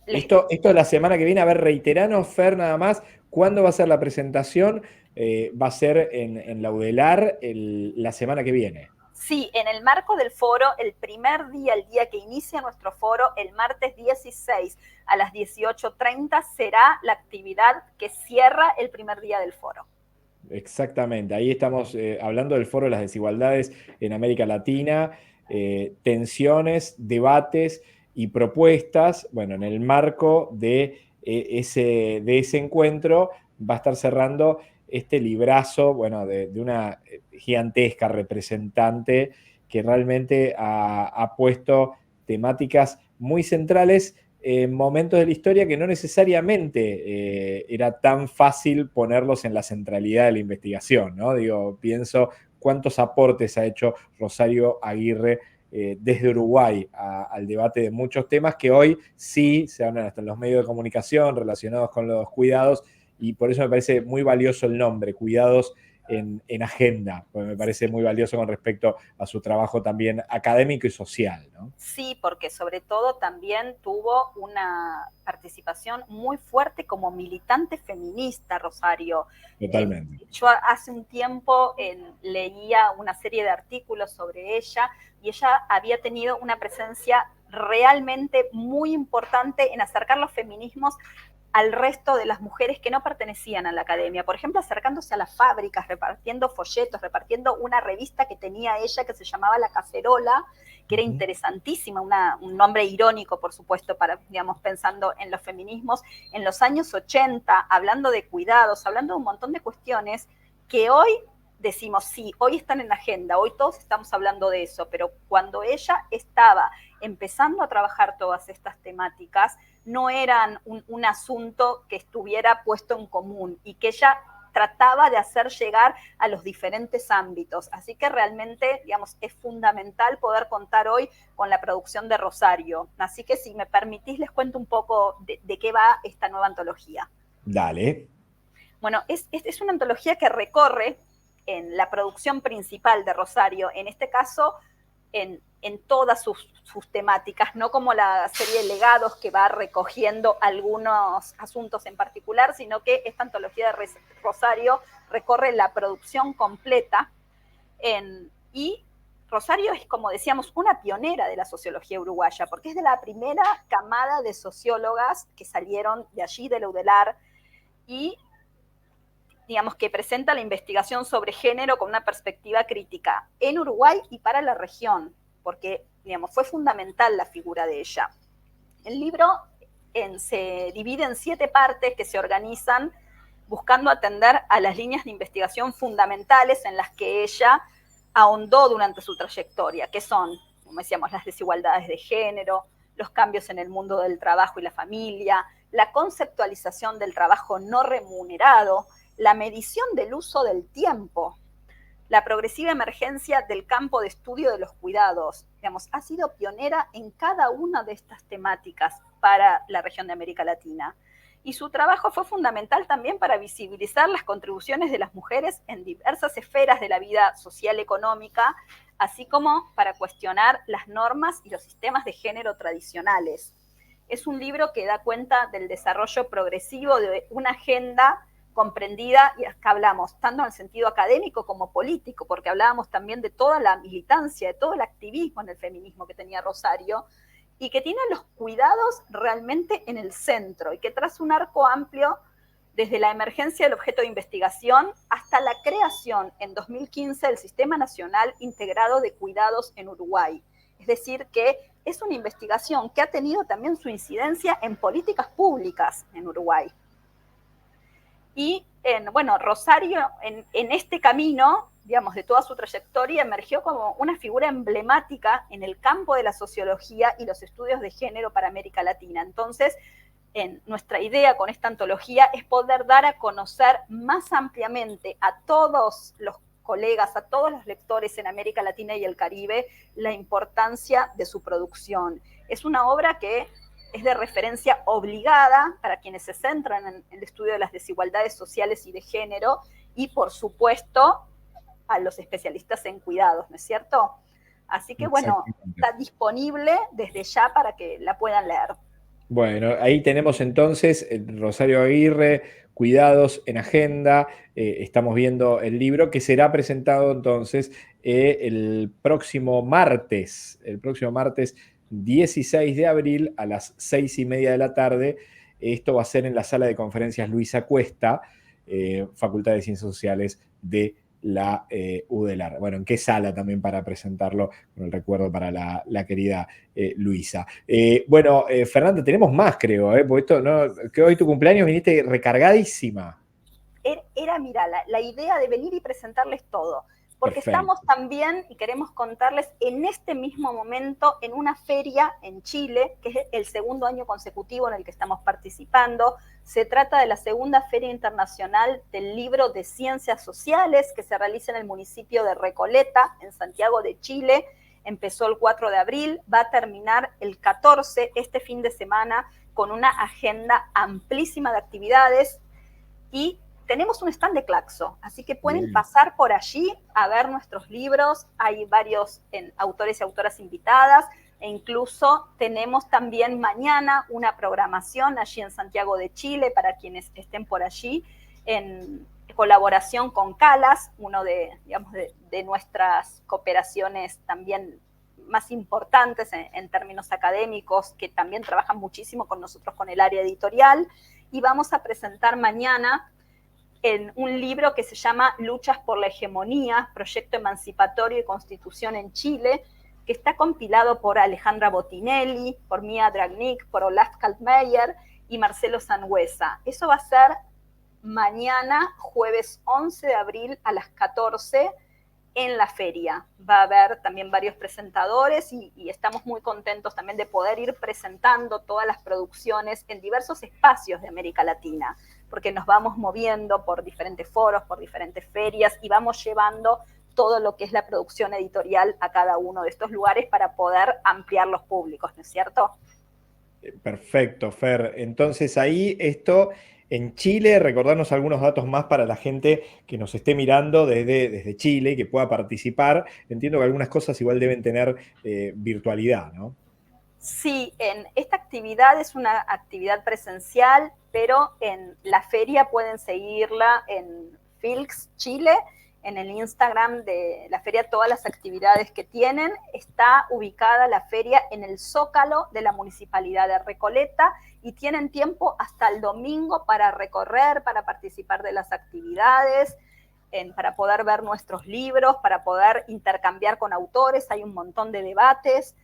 Speaker 1: Esto la semana que viene, a ver, reiteranos, Fer, nada más, ¿cuándo va a ser la presentación? Va a ser en la UDELAR la semana que viene.
Speaker 5: Sí, en el marco del foro, el primer día, el día que inicia nuestro foro, el martes 16 a las 18:30, será la actividad que cierra el primer día del foro.
Speaker 1: Exactamente, ahí estamos hablando del foro de las desigualdades en América Latina, tensiones, debates y propuestas. Bueno, en el marco de ese encuentro va a estar cerrando este librazo, bueno, de una gigantesca representante que realmente ha puesto temáticas muy centrales en momentos de la historia que no necesariamente era tan fácil ponerlos en la centralidad de la investigación, ¿no? Digo, pienso cuántos aportes ha hecho Rosario Aguirre desde Uruguay al debate de muchos temas que hoy sí se hablan hasta en los medios de comunicación relacionados con los cuidados, y por eso me parece muy valioso el nombre, Cuidados en Agenda, porque me parece muy valioso con respecto a su trabajo también académico y social, ¿no?
Speaker 5: Sí, porque sobre todo también tuvo una participación muy fuerte como militante feminista, Rosario.
Speaker 1: Totalmente.
Speaker 5: Yo hace un tiempo leía una serie de artículos sobre ella y ella había tenido una presencia realmente muy importante en acercar los feminismos al resto de las mujeres que no pertenecían a la academia. Por ejemplo, acercándose a las fábricas, repartiendo folletos, repartiendo una revista que tenía ella que se llamaba La Cacerola, que era interesantísima, un nombre irónico, por supuesto, para, digamos, pensando en los feminismos, en los años 80, hablando de cuidados, hablando de un montón de cuestiones que hoy decimos, sí, hoy están en la agenda, hoy todos estamos hablando de eso, pero cuando ella estaba empezando a trabajar todas estas temáticas, no eran un asunto que estuviera puesto en común y que ella trataba de hacer llegar a los diferentes ámbitos. Así que realmente, digamos, es fundamental poder contar hoy con la producción de Rosario. Así que si me permitís, les cuento un poco de qué va esta nueva antología.
Speaker 1: Dale.
Speaker 5: Bueno, es una antología que recorre en la producción principal de Rosario, en este caso en todas sus temáticas, no como la serie de Legados que va recogiendo algunos asuntos en particular, sino que esta antología de Rosario recorre la producción completa y Rosario es, como decíamos, una pionera de la sociología uruguaya, porque es de la primera camada de sociólogas que salieron de allí, de la UDELAR, y digamos, que presenta la investigación sobre género con una perspectiva crítica en Uruguay y para la región, porque, digamos, fue fundamental la figura de ella. El libro se divide en 7 partes que se organizan buscando atender a las líneas de investigación fundamentales en las que ella ahondó durante su trayectoria, que son, como decíamos, las desigualdades de género, los cambios en el mundo del trabajo y la familia, la conceptualización del trabajo no remunerado, la medición del uso del tiempo, la progresiva emergencia del campo de estudio de los cuidados. Digamos, ha sido pionera en cada una de estas temáticas para la región de América Latina. Y su trabajo fue fundamental también para visibilizar las contribuciones de las mujeres en diversas esferas de la vida social y económica, así como para cuestionar las normas y los sistemas de género tradicionales. Es un libro que da cuenta del desarrollo progresivo de una agenda comprendida, y acá hablamos tanto en el sentido académico como político, porque hablábamos también de toda la militancia, de todo el activismo en el feminismo que tenía Rosario, y que tiene los cuidados realmente en el centro, y que traza un arco amplio desde la emergencia del objeto de investigación hasta la creación en 2015 del Sistema Nacional Integrado de Cuidados en Uruguay. Es decir, que es una investigación que ha tenido también su incidencia en políticas públicas en Uruguay. Y, bueno, Rosario en este camino, digamos, de toda su trayectoria, emergió como una figura emblemática en el campo de la sociología y los estudios de género para América Latina. Entonces, nuestra idea con esta antología es poder dar a conocer más ampliamente a todos los colegas, a todos los lectores en América Latina y el Caribe, la importancia de su producción. Es una obra que es de referencia obligada para quienes se centran en el estudio de las desigualdades sociales y de género, y por supuesto a los especialistas en cuidados, ¿no es cierto? Así que bueno, está disponible desde ya para que la puedan leer.
Speaker 1: Bueno, ahí tenemos entonces Rosario Aguirre, Cuidados en Agenda. Estamos viendo el libro que será presentado entonces el próximo martes 16 de abril a las 6:30 de la tarde. Esto va a ser en la sala de conferencias Luisa Cuesta, Facultad de Ciencias Sociales de la UDELAR. Bueno, ¿en qué sala también para presentarlo? Con el recuerdo para la querida Luisa. Bueno, Fernanda, tenemos más, creo, porque esto, ¿no? Que hoy tu cumpleaños viniste recargadísima.
Speaker 5: Mira, la idea de venir y presentarles todo. Porque
Speaker 1: Perfecto.
Speaker 5: Estamos también, y queremos contarles, en este mismo momento en una feria en Chile, que es el segundo año consecutivo en el que estamos participando. Se trata de la segunda Feria Internacional del Libro de Ciencias Sociales, que se realiza en el municipio de Recoleta, en Santiago de Chile. Empezó el 4 de abril, va a terminar el 14, este fin de semana, con una agenda amplísima de actividades, y tenemos un stand de Claxo, así que pueden pasar por allí a ver nuestros libros. Hay varios autores y autoras invitadas, e incluso tenemos también mañana una programación allí en Santiago de Chile para quienes estén por allí, en colaboración con Calas, uno de nuestras cooperaciones también más importantes en términos académicos, que también trabajan muchísimo con nosotros con el área editorial, y vamos a presentar mañana en un libro que se llama Luchas por la Hegemonía, Proyecto Emancipatorio y Constitución en Chile, que está compilado por Alejandra Bottinelli, por Mia Dragnik, por Olaf Kaltmeyer y Marcelo Sangüesa. Eso va a ser mañana, jueves 11 de abril a las 14 en la feria. Va a haber también varios presentadores y estamos muy contentos también de poder ir presentando todas las producciones en diversos espacios de América Latina, porque nos vamos moviendo por diferentes foros, por diferentes ferias y vamos llevando todo lo que es la producción editorial a cada uno de estos lugares para poder ampliar los públicos, ¿no es cierto?
Speaker 1: Perfecto, Fer. Entonces ahí esto en Chile, recordarnos algunos datos más para la gente que nos esté mirando desde Chile y que pueda participar. Entiendo que algunas cosas igual deben tener virtualidad, ¿no?
Speaker 5: Sí, esta actividad es una actividad presencial, pero en la feria pueden seguirla en Filx Chile, en el Instagram de la feria, todas las actividades que tienen. Está ubicada la feria en el Zócalo de la Municipalidad de Recoleta y tienen tiempo hasta el domingo para recorrer, para participar de las actividades, para poder ver nuestros libros, para poder intercambiar con autores. Hay un montón de debates.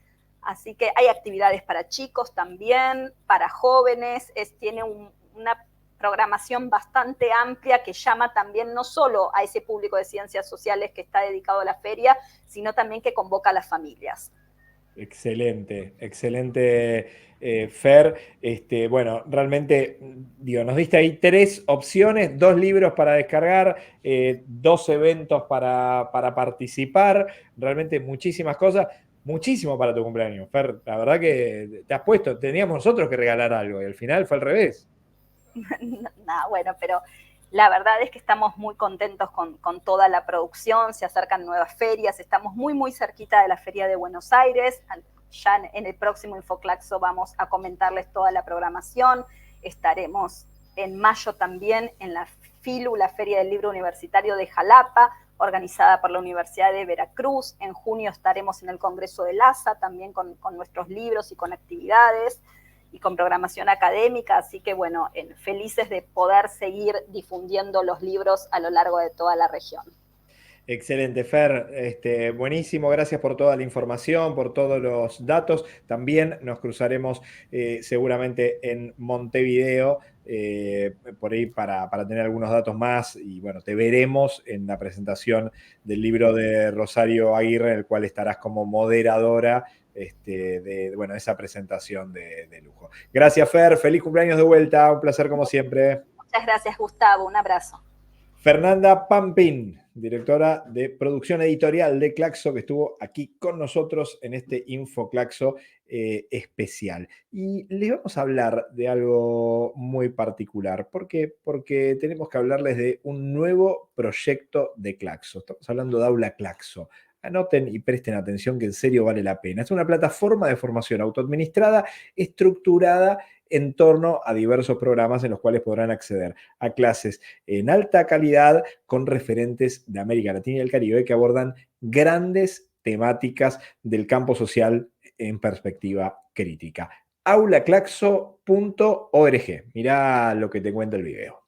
Speaker 5: Así que hay actividades para chicos también, para jóvenes, tiene una programación bastante amplia que llama también no solo a ese público de ciencias sociales que está dedicado a la feria, sino también que convoca a las familias.
Speaker 1: Excelente, excelente, Fer. Bueno, realmente, digo, nos diste ahí 3 opciones, 2 libros para descargar, 2 eventos para participar, realmente muchísimas cosas, muchísimo para tu cumpleaños, Fer. La verdad que te has puesto, teníamos nosotros que regalar algo y al final fue al revés.
Speaker 5: No, bueno, pero la verdad es que estamos muy contentos con toda la producción, se acercan nuevas ferias, estamos muy, muy cerquita de la Feria de Buenos Aires, ya en el próximo Infoclaxo vamos a comentarles toda la programación, estaremos en mayo también en la FILU, la Feria del Libro Universitario de Jalapa, organizada por la Universidad de Veracruz, en junio estaremos en el Congreso de LASA, también con nuestros libros y con actividades, y con programación académica, así que bueno, felices de poder seguir difundiendo los libros a lo largo de toda la región.
Speaker 1: Excelente, Fer. Buenísimo, gracias por toda la información, por todos los datos. También nos cruzaremos seguramente en Montevideo, por ahí para tener algunos datos más. Y bueno, te veremos en la presentación del libro de Rosario Aguirre, en el cual estarás como moderadora de esa presentación de lujo. Gracias, Fer. Feliz cumpleaños de vuelta. Un placer como siempre.
Speaker 5: Muchas gracias, Gustavo. Un abrazo.
Speaker 1: Fernanda Pampín, directora de producción editorial de Claxo, que estuvo aquí con nosotros en este Infoclaxo especial. Y les vamos a hablar de algo muy particular. ¿Por qué? Porque tenemos que hablarles de un nuevo proyecto de Claxo. Estamos hablando de Aula Claxo. Anoten y presten atención que en serio vale la pena. Es una plataforma de formación autoadministrada, estructurada en torno a diversos programas en los cuales podrán acceder a clases en alta calidad con referentes de América Latina y el Caribe que abordan grandes temáticas del campo social en perspectiva crítica. aulaclaxo.org. Mirá lo que te cuenta el video.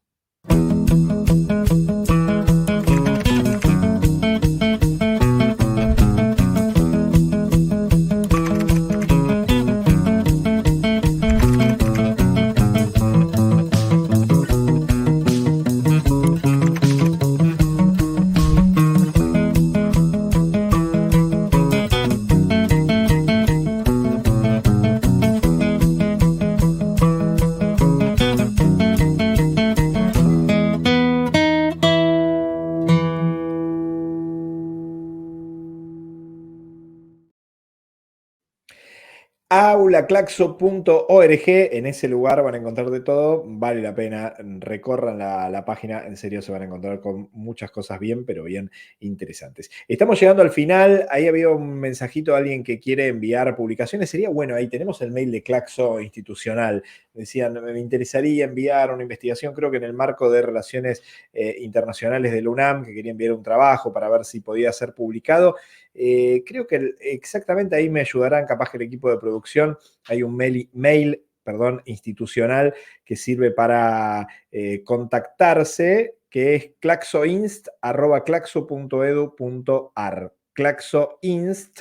Speaker 1: aulaclaxo.org, en ese lugar van a encontrar de todo, vale la pena, recorran la página, en serio se van a encontrar con muchas cosas bien, pero bien interesantes. Estamos llegando al final, ahí había un mensajito de alguien que quiere enviar publicaciones, sería bueno, ahí tenemos el mail de Claxo institucional, decían, me interesaría enviar una investigación, creo que en el marco de Relaciones Internacionales de la UNAM, que quería enviar un trabajo para ver si podía ser publicado. Creo que exactamente ahí me ayudarán, capaz que el equipo de producción, hay un mail institucional que sirve para contactarse, que es claxoinst@claxo.edu.ar. claxoinst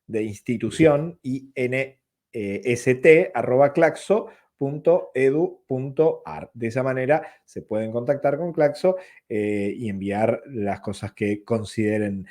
Speaker 1: de institución, inst@claxo.edu.ar. De esa manera se pueden contactar con Claxo y enviar las cosas que consideren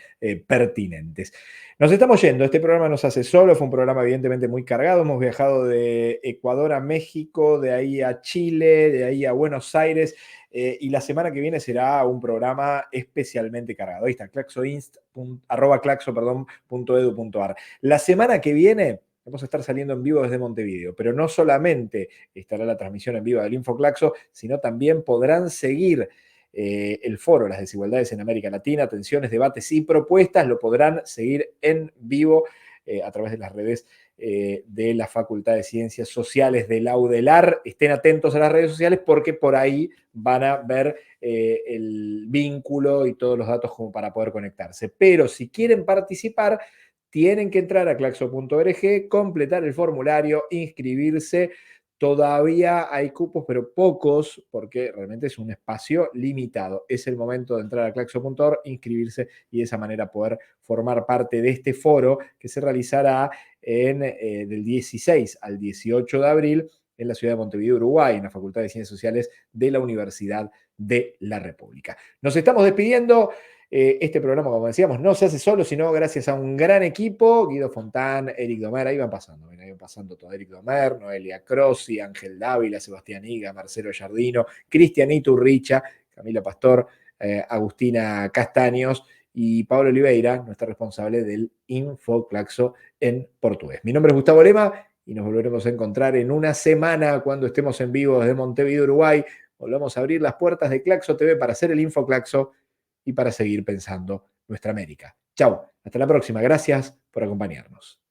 Speaker 1: pertinentes. Nos estamos yendo, este programa nos hace solo, fue un programa evidentemente muy cargado, hemos viajado de Ecuador a México, de ahí a Chile, de ahí a Buenos Aires, y la semana que viene será un programa especialmente cargado. Ahí está, claxo.edu.ar. La semana que viene vamos a estar saliendo en vivo desde Montevideo, pero no solamente estará la transmisión en vivo del InfoClaxo, sino también podrán seguir el foro Las Desigualdades en América Latina, tensiones, debates y propuestas, lo podrán seguir en vivo a través de las redes de la Facultad de Ciencias Sociales de la UDELAR. Estén atentos a las redes sociales porque por ahí van a ver el vínculo y todos los datos como para poder conectarse. Pero si quieren participar, tienen que entrar a claxo.org, completar el formulario, inscribirse. Todavía hay cupos, pero pocos, porque realmente es un espacio limitado. Es el momento de entrar a claxo.org, inscribirse y de esa manera poder formar parte de este foro que se realizará del 16 al 18 de abril en la ciudad de Montevideo, Uruguay, en la Facultad de Ciencias Sociales de la Universidad de la República. Nos estamos despidiendo. Este programa, como decíamos, no se hace solo, sino gracias a un gran equipo, Guido Fontán, Eric Domer, ahí van pasando todo, Eric Domer, Noelia Crossi, Ángel Dávila, Sebastián Higa, Marcelo Giardino, Cristian Iturricha, Camila Pastor, Agustina Castaños y Pablo Oliveira, nuestra responsable del InfoClaxo en portugués. Mi nombre es Gustavo Lema y nos volveremos a encontrar en una semana cuando estemos en vivo desde Montevideo, Uruguay. Volvamos a abrir las puertas de Claxo TV para hacer el InfoClaxo y para seguir pensando nuestra América. Chau, hasta la próxima. Gracias por acompañarnos.